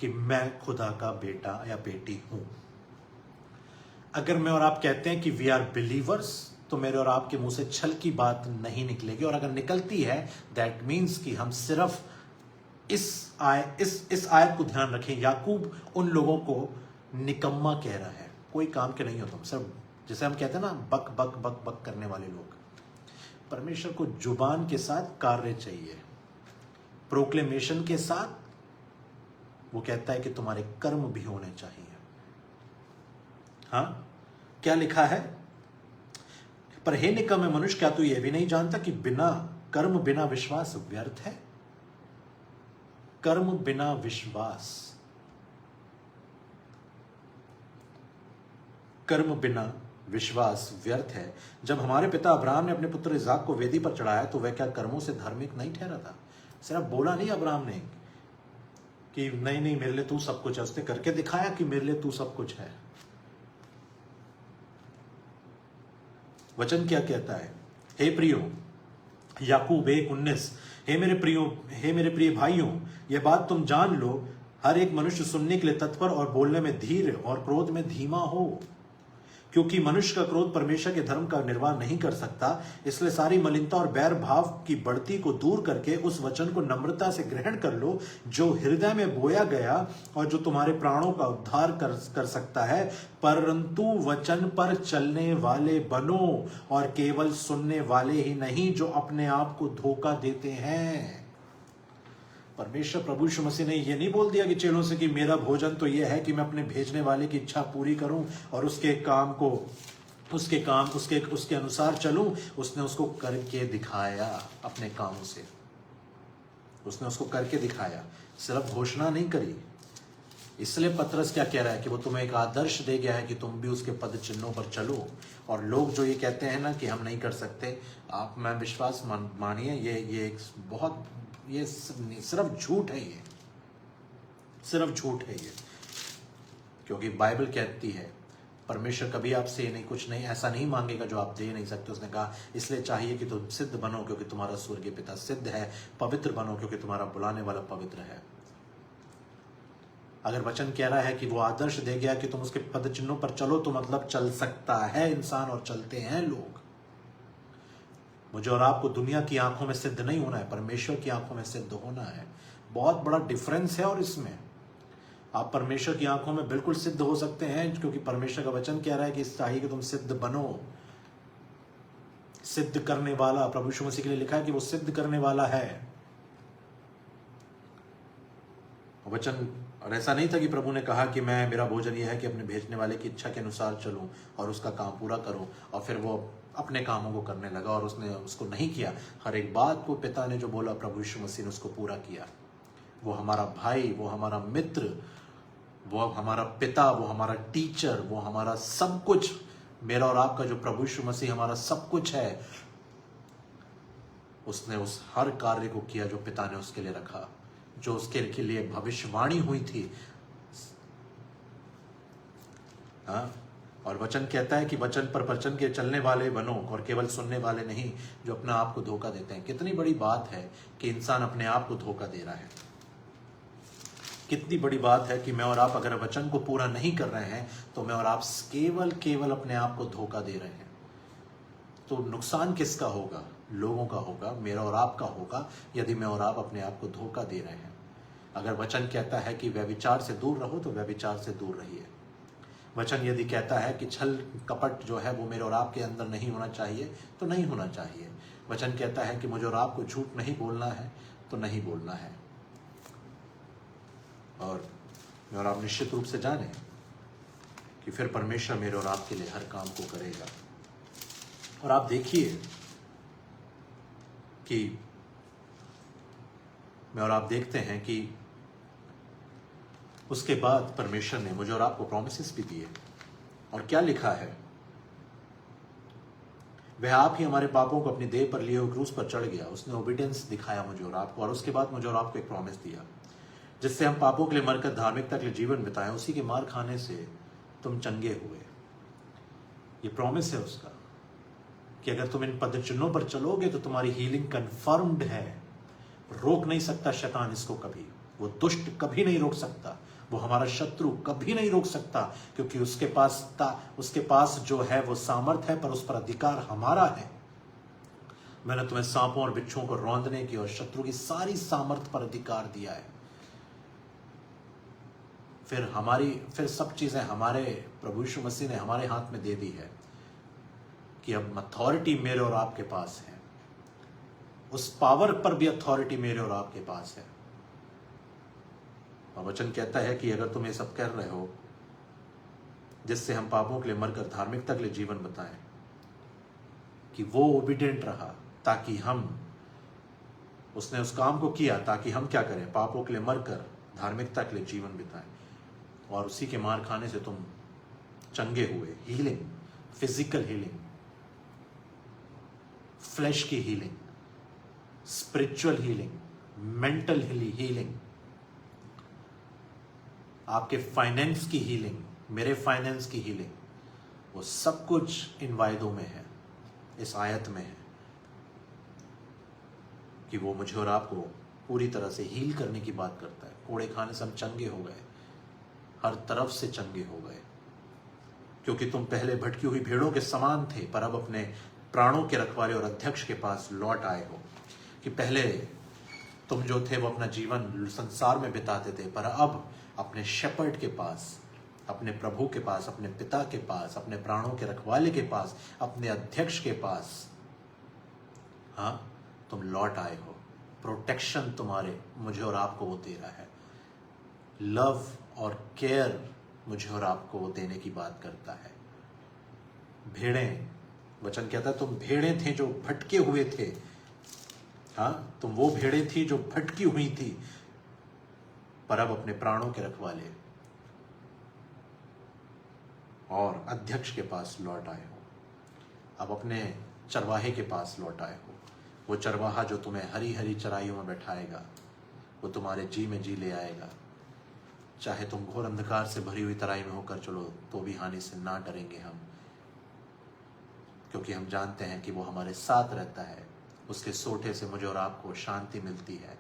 कि मैं खुदा का बेटा या बेटी हूं। अगर मैं और आप कहते हैं कि वी आर बिलीवर्स, तो मेरे और आपके मुंह से छल की बात नहीं निकलेगी, और अगर निकलती है दैट मीन्स कि हम सिर्फ इस आयत को ध्यान रखें। याकूब उन लोगों को निकम्मा कह रहा है, कोई काम के नहीं हो तुम, सब जैसे हम कहते हैं ना, बक बक बक बक करने वाले लोग। परमेश्वर को जुबान के साथ कार्य चाहिए, प्रोक्लेमेशन के साथ। वो कहता है कि तुम्हारे कर्म भी होने चाहिए। हाँ, क्या लिखा है? पर हे निकम्मे मनुष्य, क्या तू यह भी नहीं जानता कि बिना कर्म बिना विश्वास व्यर्थ है? कर्म बिना विश्वास, कर्म बिना विश्वास व्यर्थ है। जब हमारे पिता अब्राहम ने अपने पुत्र इसहाक को वेदी पर चढ़ाया तो वह क्या कर्मों से धार्मिक नहीं ठहरा था? सिर्फ बोला नहीं अब्राहम ने कि नहीं नहीं मेरे लिए तू सब कुछ है, उसने करके दिखाया कि मेरे लिए तू सब कुछ है। वचन क्या कहता है? हे प्रियो, याकूब 1:19, हे मेरे प्रिय भाइयों, यह बात तुम जान लो, हर एक मनुष्य सुनने के लिए तत्पर और बोलने में धीर और क्रोध में धीमा हो, क्योंकि मनुष्य का क्रोध परमेश्वर के धर्म का निर्वाह नहीं कर सकता। इसलिए सारी मलिनता और बैर भाव की बढ़ती को दूर करके उस वचन को नम्रता से ग्रहण कर लो जो हृदय में बोया गया और जो तुम्हारे प्राणों का उद्धार कर सकता है। परंतु वचन पर चलने वाले बनो और केवल सुनने वाले ही नहीं जो अपने आप को धोखा देते हैं। परमेश्वर प्रभु यीशु मसीह ने यह नहीं बोल दिया कि चेलों से कि मेरा भोजन तो यह है कि मैं अपने भेजने वाले की इच्छा पूरी करूं और उसके अनुसार चलूं। उसने उसको करके दिखाया, अपने कामों से उसने उसको करके दिखाया, सिर्फ घोषणा नहीं करी। इसलिए पतरस क्या कह रहा है कि वो तुम्हें एक आदर्श दे गया है कि तुम भी उसके पद चिन्हों पर चलो। और लोग जो ये कहते हैं ना कि हम नहीं कर सकते, आप मैं विश्वास मानिए, ये एक बहुत, ये सिर्फ झूठ है, ये सिर्फ झूठ है ये। क्योंकि बाइबल कहती है परमेश्वर कभी आपसे नहीं कुछ नहीं ऐसा नहीं मांगेगा जो आप दे नहीं सकते। उसने कहा इसलिए चाहिए कि तुम सिद्ध बनो क्योंकि तुम्हारा स्वर्गीय पिता सिद्ध है, पवित्र बनो क्योंकि तुम्हारा बुलाने वाला पवित्र है। अगर वचन कह रहा है कि वो आदर्श दे गया कि तुम उसके पद चिन्हों पर चलो, तो मतलब चल सकता है इंसान, और चलते हैं लोग। मुझे और आपको दुनिया की आंखों में सिद्ध नहीं होना है, परमेश्वर की आंखों में सिद्ध होना है। बहुत बड़ा डिफरेंस है। और इसमें आप परमेश्वर की आंखों में बिल्कुल सिद्ध हो सकते हैं, क्योंकि परमेश्वर का वचन कह रहा है कि चाहिए कि तुम सिद्ध बनो। सिद्ध करने वाला, प्रभु यीशु मसीह के लिए लिखा है कि वो सिद्ध करने वाला है वचन। और ऐसा नहीं था कि प्रभु ने कहा कि मैं, मेरा भोजन यह है कि अपने भेजने वाले की इच्छा के अनुसार चलूं और उसका काम पूरा करूं, और फिर वो अपने कामों को करने लगा और उसने उसको नहीं किया। हर एक बात को पिता ने जो बोला प्रभु यीशु मसीह ने उसको पूरा किया। वो हमारा भाई, वो हमारा मित्र, वो हमारा पिता, वो हमारा टीचर, वो हमारा सब कुछ, मेरा और आपका जो प्रभु यीशु मसीह हमारा सब कुछ है। उसने उस हर कार्य को किया जो पिता ने उसके लिए रखा, जो उसके लिए भविष्यवाणी हुई थी। हाँ, और वचन कहता है कि वचन पर वचन के चलने वाले बनो और केवल सुनने वाले नहीं जो अपने आप को धोखा देते हैं। कितनी बड़ी बात है कि इंसान अपने आप को धोखा दे रहा है। कितनी बड़ी बात है कि मैं और आप अगर वचन को पूरा नहीं कर रहे हैं तो मैं और आप केवल अपने आप को धोखा दे रहे हैं। तो नुकसान किसका होगा? लोगों का होगा, मेरा और आपका होगा, यदि मैं और आप अपने आप को धोखा दे रहे हैं। अगर वचन कहता है कि व्यभिचार से दूर रहो तो व्यभिचार से दूर रहिए। वचन यदि कहता है कि छल कपट जो है वो मेरे और आपके अंदर नहीं होना चाहिए तो नहीं होना चाहिए। वचन कहता है कि मुझे और आपको झूठ नहीं बोलना है तो नहीं बोलना है। और मैं और आप निश्चित रूप से जाने कि फिर परमेश्वर मेरे और आपके लिए हर काम को करेगा। और आप देखिए कि मैं और आप देखते हैं कि उसके बाद परमेश्वर ने मुझे और आपको प्रॉमिसेस भी दिए। और क्या लिखा है? वह आप ही हमारे पापों को अपनी देह पर लिए हुए क्रूस पर चढ़ गया। उसने ओबीडियंस दिखाया मुझे और आपको, और उसके बाद मुझे और आपको एक प्रॉमिस दिया जिससे हम पापों के लिए मरकर धार्मिकता के लिए जीवन बिताएं। उसी के मार खाने से तुम चंगे हुए। ये प्रॉमिस है उसका कि अगर तुम इन पद चिन्हों पर चलोगे तो तुम्हारी हीलिंग कंफर्म्ड है। रोक नहीं सकता शैतान इसको कभी, वो दुष्ट कभी नहीं रोक सकता, वो हमारा शत्रु कभी नहीं रोक सकता, क्योंकि उसके पास जो है वो सामर्थ है, पर उस पर अधिकार हमारा है। मैंने तुम्हें सांपों और बिच्छुओं को रौंदने की और शत्रु की सारी सामर्थ पर अधिकार दिया है। फिर सब चीजें हमारे प्रभु यीशु मसीह ने हमारे हाथ में दे दी है कि अब अथॉरिटी मेरे और आपके पास है। उस पावर पर भी अथॉरिटी मेरे और आपके पास है। और वचन कहता है कि अगर तुम ये सब कर रहे हो जिससे हम पापों के लिए मरकर धार्मिकता के लिए जीवन बताएं, कि वो ओबीडिएंट रहा ताकि उसने उस काम को किया ताकि हम क्या करें? पापों के लिए मरकर धार्मिकता के लिए जीवन बिताएं। और उसी के मार खाने से तुम चंगे हुए। हीलिंग, फिजिकल हीलिंग, फ्लैश की healing, spiritual healing, mental healing, आपके फाइनेंस की हीलिंग, मेरे फाइनेंस की हीलिंग, वो सब कुछ इन वायदों में है, इस आयत में है कि वो मुझे और आपको पूरी तरह से हील करने की बात करता है। कोड़े खाने से हम चंगे हो गए, हर तरफ से चंगे हो गए, क्योंकि तुम पहले भटकी हुई भेड़ों के समान थे पर अब अपने प्राणों के रखवाले और अध्यक्ष के पास लौट आए हो। कि पहले तुम जो थे वो अपना जीवन संसार में बिताते थे, पर अब अपने शेपर्ड के पास, अपने प्रभु के पास, अपने पिता के पास, अपने प्राणों के रखवाले के पास, अपने अध्यक्ष के पास, हाँ, तुम लौट आए हो। प्रोटेक्शन तुम्हारे मुझे और आपको वो दे रहा है। लव और केयर मुझे और आपको वो देने की बात करता है। भेड़ें, वचन कहता है तुम भेड़ें थे जो भटके हुए थे। हाँ, तुम वो भेड़ें थी जो भटकी हुई थी, पर अब अपने प्राणों के रखवाले, और अध्यक्ष के पास लौट आए हो, अब अपने चरवाहे के पास लौट आए हो। वो चरवाहा जो तुम्हें हरी हरी चराइयों में बैठाएगा, वो तुम्हारे जी में जी ले आएगा। चाहे तुम घोर अंधकार से भरी हुई तराई में होकर चलो तो भी हानि से ना डरेंगे हम, क्योंकि हम जानते हैं कि वो हमारे साथ रहता है। उसके सोटे से मुझे और आपको शांति मिलती है।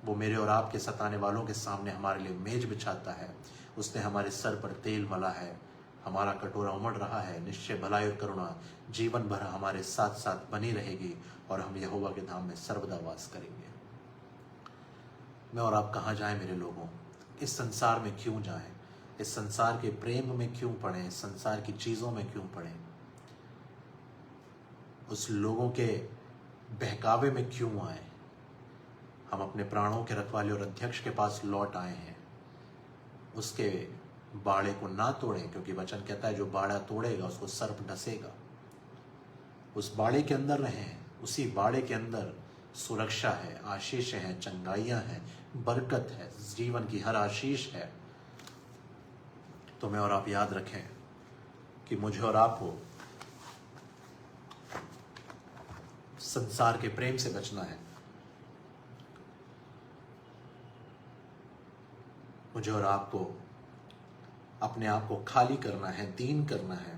वो मेरे और आपके सताने वालों के सामने हमारे लिए मेज बिछाता है। उसने हमारे सर पर तेल मला है, हमारा कटोरा उमड़ रहा है। निश्चय भलाई और करुणा जीवन भर हमारे साथ साथ बनी रहेगी और हम यहोवा के धाम में सर्वदा वास करेंगे। मैं और आप कहाँ जाएं मेरे लोगों? इस संसार में क्यों जाएं? इस संसार के प्रेम में क्यों पड़ें? इस संसार की चीज़ों में क्यों पड़ें? उस लोगों के बहकावे में क्यों आए? हम अपने प्राणों के रखवाले और अध्यक्ष के पास लौट आए हैं। उसके बाड़े को ना तोड़ें, क्योंकि वचन कहता है जो बाड़ा तोड़ेगा उसको सर्प डसेगा। उस बाड़े के अंदर रहें। उसी बाड़े के अंदर सुरक्षा है, आशीष है, चंगाइयां हैं, बरकत है, जीवन की हर आशीष है। तो मैं और आप याद रखें कि मुझे और आपको संसार के प्रेम से बचना है। मुझे और आपको अपने आप को खाली करना है, दीन करना है।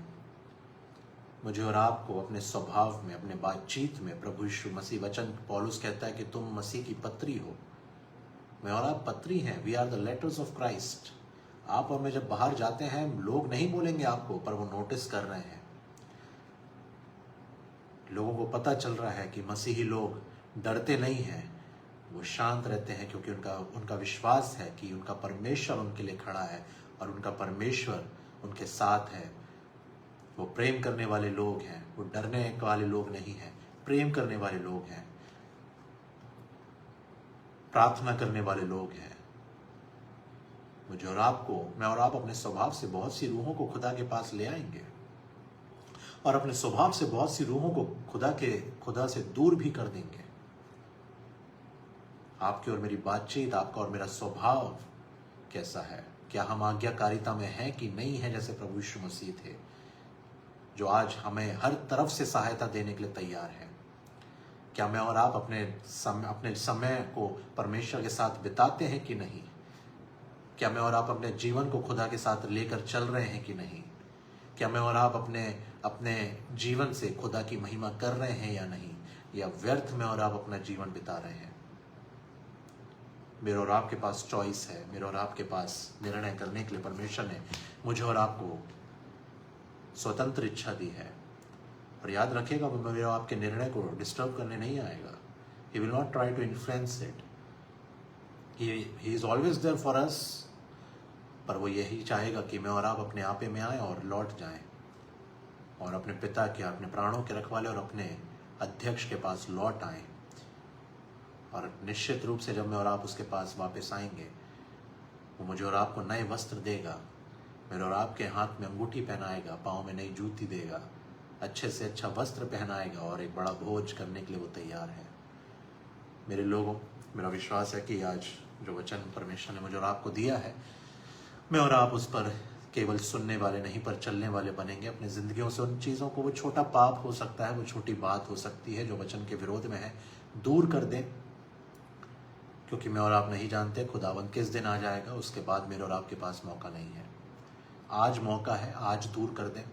मुझे और आपको अपने स्वभाव में, अपने बातचीत में प्रभु यीशु मसीह, वचन पौलुस कहता है कि तुम मसीह की पत्री हो। मैं और आप पत्री हैं। We are the letters of Christ. आप और मैं जब बाहर जाते हैं, लोग नहीं बोलेंगे आपको, पर वो नोटिस कर रहे हैं। लोगों को पता चल रहा है कि मसीही लोग डरते नहीं हैं, वो शांत रहते हैं, क्योंकि उनका विश्वास है कि उनका परमेश्वर उनके लिए खड़ा है और उनका परमेश्वर उनके साथ है। वो प्रेम करने वाले लोग हैं, वो डरने वाले लोग नहीं हैं, प्रेम करने वाले लोग हैं, प्रार्थना करने वाले लोग हैं। मुझे और आपको, मैं और आप अपने स्वभाव से बहुत सी रूहों को खुदा के पास ले आएंगे और अपने स्वभाव से बहुत सी रूहों को खुदा से दूर भी कर देंगे। आपकी और मेरी बातचीत, आपका और मेरा स्वभाव कैसा है? क्या हम आज्ञाकारिता में हैं कि नहीं है, जैसे प्रभु यीशु मसीह थे, जो आज हमें हर तरफ से सहायता देने के लिए तैयार है? क्या मैं और आप अपने समय को परमेश्वर के साथ बिताते हैं कि नहीं? क्या मैं और आप अपने जीवन को खुदा के साथ लेकर चल रहे हैं कि नहीं? क्या मैं और आप अपने जीवन से खुदा की महिमा कर रहे हैं या नहीं, या व्यर्थ में और आप अपना जीवन बिता रहे हैं? मेरे और आपके पास चॉइस है। मेरे और आपके पास निर्णय करने के लिए परमेश्वर ने मुझे और आपको स्वतंत्र इच्छा दी है। और याद रखिएगा, वो मेरे और आपके निर्णय को डिस्टर्ब करने नहीं आएगा। He will not try to influence it. He is always there for us. पर वो यही चाहेगा कि मैं और आप अपने आपे में आए और लौट जाएं और अपने पिता के, अपने प्राणों के रखवाले और अपने अध्यक्ष के पास लौट आएं। और निश्चित रूप से जब मैं और आप उसके पास वापस आएंगे, वो मुझे और आपको नए वस्त्र देगा, मेरे और आपके हाथ में अंगूठी पहनाएगा, पाँव में नई जूती देगा, अच्छे से अच्छा वस्त्र पहनाएगा और एक बड़ा भोज करने के लिए वो तैयार है। मेरे लोगों, मेरा विश्वास है कि आज जो वचन परमेश्वर ने मुझे और आपको दिया है, मैं और आप उस पर केवल सुनने वाले नहीं, पर चलने वाले बनेंगे। अपनी जिंदगियों से उन चीज़ों को, वो छोटा पाप हो सकता है, वो छोटी बात हो सकती है जो वचन के विरोध में है, दूर कर दें, क्योंकि मैं और आप नहीं जानते खुदावंद किस दिन आ जाएगा। उसके बाद मेरे और आपके पास मौका नहीं है। आज मौका है, आज दूर कर दें।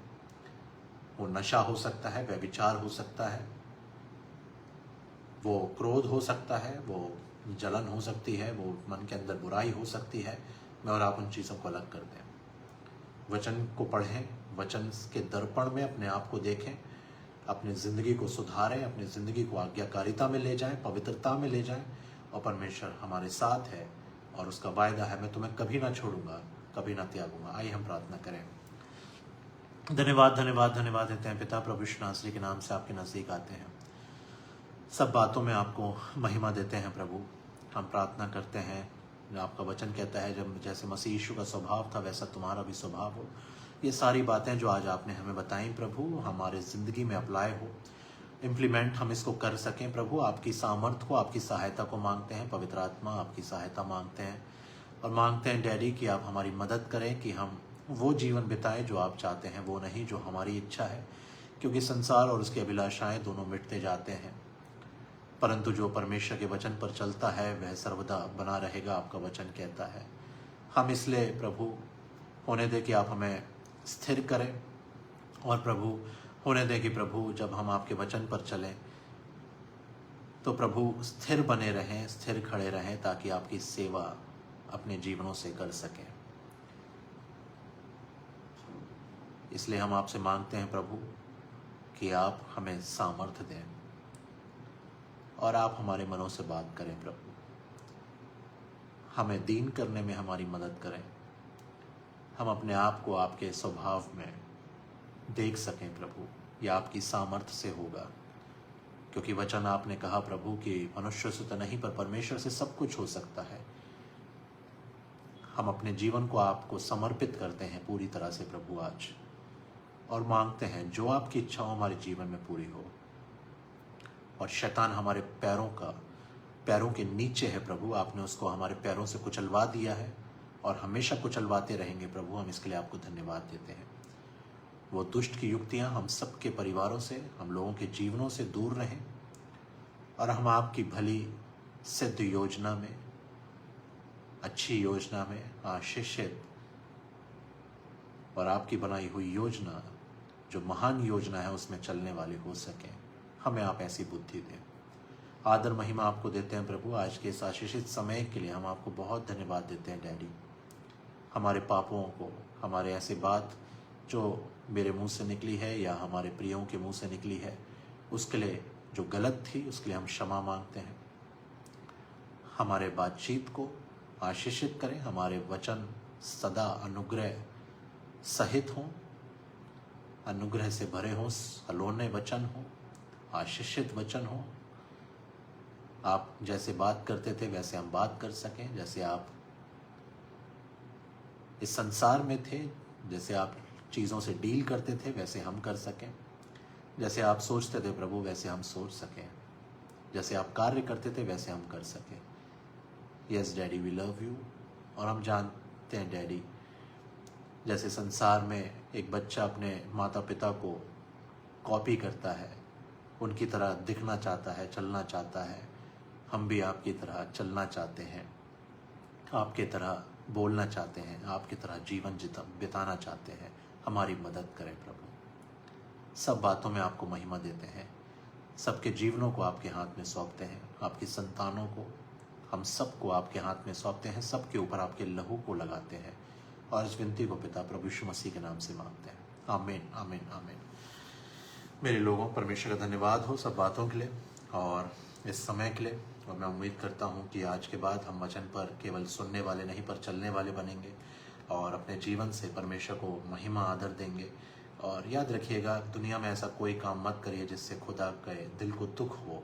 वो नशा हो सकता है, व्यभिचार हो सकता है, वो क्रोध हो सकता है, वो जलन हो सकती है, वो मन के अंदर बुराई हो सकती है। मैं और आप उन चीज़ों को अलग कर दें। वचन को पढ़ें, वचन के दर्पण में अपने आप को देखें, अपनी ज़िंदगी को सुधारें, अपनी ज़िंदगी को आज्ञाकारिता में ले जाएं, पवित्रता में ले जाएं। और परमेश्वर हमारे साथ है और उसका वायदा है, मैं तुम्हें कभी ना छोड़ूंगा, कभी ना त्यागूंगा। आइए हम प्रार्थना करें। धन्यवाद धन्यवाद धन्यवाद देते हैं पिता प्रभु यीशु नासरी के नाम से आपके नज़दीक आते हैं, सब बातों में आपको महिमा देते हैं प्रभु। हम प्रार्थना करते हैं, आपका वचन कहता है जब जैसे मसीह यीशु का स्वभाव था वैसा तुम्हारा भी स्वभाव हो। ये सारी बातें जो आज आपने हमें बताई प्रभु, हमारे ज़िंदगी में अप्लाई हो, इम्प्लीमेंट हम इसको कर सकें प्रभु। आपकी सामर्थ को, आपकी सहायता को मांगते हैं। पवित्र आत्मा, आपकी सहायता मांगते हैं और मांगते हैं डैडी कि आप हमारी मदद करें कि हम वो जीवन बिताएं जो आप चाहते हैं, वो नहीं जो हमारी इच्छा है, क्योंकि संसार और उसकी अभिलाषाएं दोनों मिटते जाते हैं, परंतु जो परमेश्वर के वचन पर चलता है वह सर्वदा बना रहेगा, आपका वचन कहता है। हम इसलिए प्रभु होने दें कि आप हमें स्थिर करें, और प्रभु होने दें कि प्रभु जब हम आपके वचन पर चलें तो प्रभु स्थिर बने रहें, स्थिर खड़े रहें, ताकि आपकी सेवा अपने जीवनों से कर सकें। इसलिए हम आपसे मांगते हैं प्रभु कि आप हमें सामर्थ्य दें और आप हमारे मनों से बात करें प्रभु, हमें दीन करने में हमारी मदद करें, हम अपने आप को आपके स्वभाव में देख सकें प्रभु। यह आपकी सामर्थ्य से होगा, क्योंकि वचन आपने कहा प्रभु कि मनुष्य से तो नहीं पर परमेश्वर से सब कुछ हो सकता है। हम अपने जीवन को आपको समर्पित करते हैं पूरी तरह से प्रभु आज, और मांगते हैं जो आपकी इच्छा हो हमारे जीवन में पूरी हो, और शैतान हमारे पैरों के नीचे है प्रभु, आपने उसको हमारे पैरों से कुचलवा दिया है और हमेशा कुचलवाते रहेंगे प्रभु। हम इसके लिए आपको धन्यवाद देते हैं। वो दुष्ट की युक्तियां हम सबके परिवारों से, हम लोगों के जीवनों से दूर रहें, और हम आपकी भली सिद्ध योजना में, अच्छी योजना में, आशीषित और आपकी बनाई हुई योजना जो महान योजना है उसमें चलने वाले हो सकें। हमें आप ऐसी बुद्धि दें। आदर महिमा आपको देते हैं प्रभु। आज के इस आशीषित समय के लिए हम आपको बहुत धन्यवाद देते हैं डैडी। हमारे पापों को, हमारे ऐसे बात जो मेरे मुंह से निकली है या हमारे प्रियों के मुंह से निकली है, उसके लिए जो गलत थी उसके लिए हम क्षमा मांगते हैं। हमारे बातचीत को आशीषित करें, हमारे वचन सदा अनुग्रह सहित हों, अनुग्रह से भरे हों, सलोने वचन हों, आशीषित वचन हों। आप जैसे बात करते थे वैसे हम बात कर सकें, जैसे आप इस संसार में थे, जैसे आप चीज़ों से डील करते थे वैसे हम कर सकें, जैसे आप सोचते थे प्रभु वैसे हम सोच सकें, जैसे आप कार्य करते थे वैसे हम कर सकें। Yes daddy, we love you. और हम जानते हैं डैडी, जैसे संसार में एक बच्चा अपने माता पिता को कॉपी करता है, उनकी तरह दिखना चाहता है, चलना चाहता है, हम भी आपकी तरह चलना चाहते हैं, आपके तरह बोलना चाहते हैं, आपकी तरह जीवन बिताना चाहते हैं। हमारी मदद करें प्रभु। सब बातों में आपको महिमा देते हैं, सबके जीवनों को आपके हाथ में सौंपते हैं, आपकी संतानों को, हम सबको आपके हाथ में सौंपते हैं, सबके ऊपर आपके लहू को लगाते हैं, और इस विनती को पिता प्रभु यीशु मसीह के नाम से मांगते हैं। आमीन, आमीन, आमीन। मेरे लोगों, परमेश्वर का धन्यवाद हो सब बातों के लिए और इस समय के लिए। और मैं उम्मीद करता हूँ कि आज के बाद हम वचन पर केवल सुनने वाले नहीं पर चलने वाले बनेंगे, और अपने जीवन से परमेश्वर को महिमा आदर देंगे। और याद रखिएगा, दुनिया में ऐसा कोई काम मत करिए जिससे खुदा के दिल को दुख हो,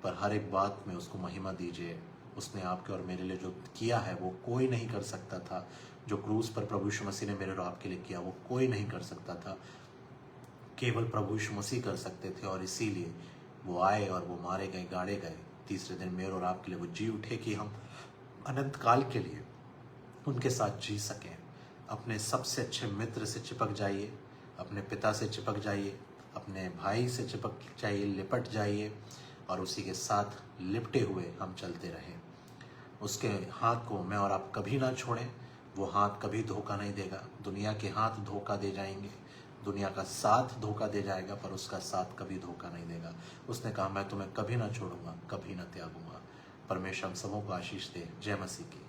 पर हर एक बात में उसको महिमा दीजिए। उसने आपके और मेरे लिए जो किया है वो कोई नहीं कर सकता था। जो क्रूस पर प्रभु यीशु मसीह ने मेरे और आपके लिए किया वो कोई नहीं कर सकता था, केवल प्रभु यीशु मसीह कर सकते थे। और इसीलिए वो आए और वो मारे गए, गाड़े गए, तीसरे दिन मेरे और आपके लिए वो जी उठे कि हम अनंत काल के लिए उनके साथ जी सकें। अपने सबसे अच्छे मित्र से चिपक जाइए, अपने पिता से चिपक जाइए, अपने भाई से चिपक जाइए, लिपट जाइए, और उसी के साथ लिपटे हुए हम चलते रहें। उसके हाथ को मैं और आप कभी ना छोड़ें। वो हाथ कभी धोखा नहीं देगा। दुनिया के हाथ धोखा दे जाएंगे, दुनिया का साथ धोखा दे जाएगा, पर उसका साथ कभी धोखा नहीं देगा। उसने कहा, मैं तुम्हें कभी ना छोड़ूंगा, कभी ना त्यागूंगा। परमेश्वर हम सबों को आशीष दे। जय मसीह की।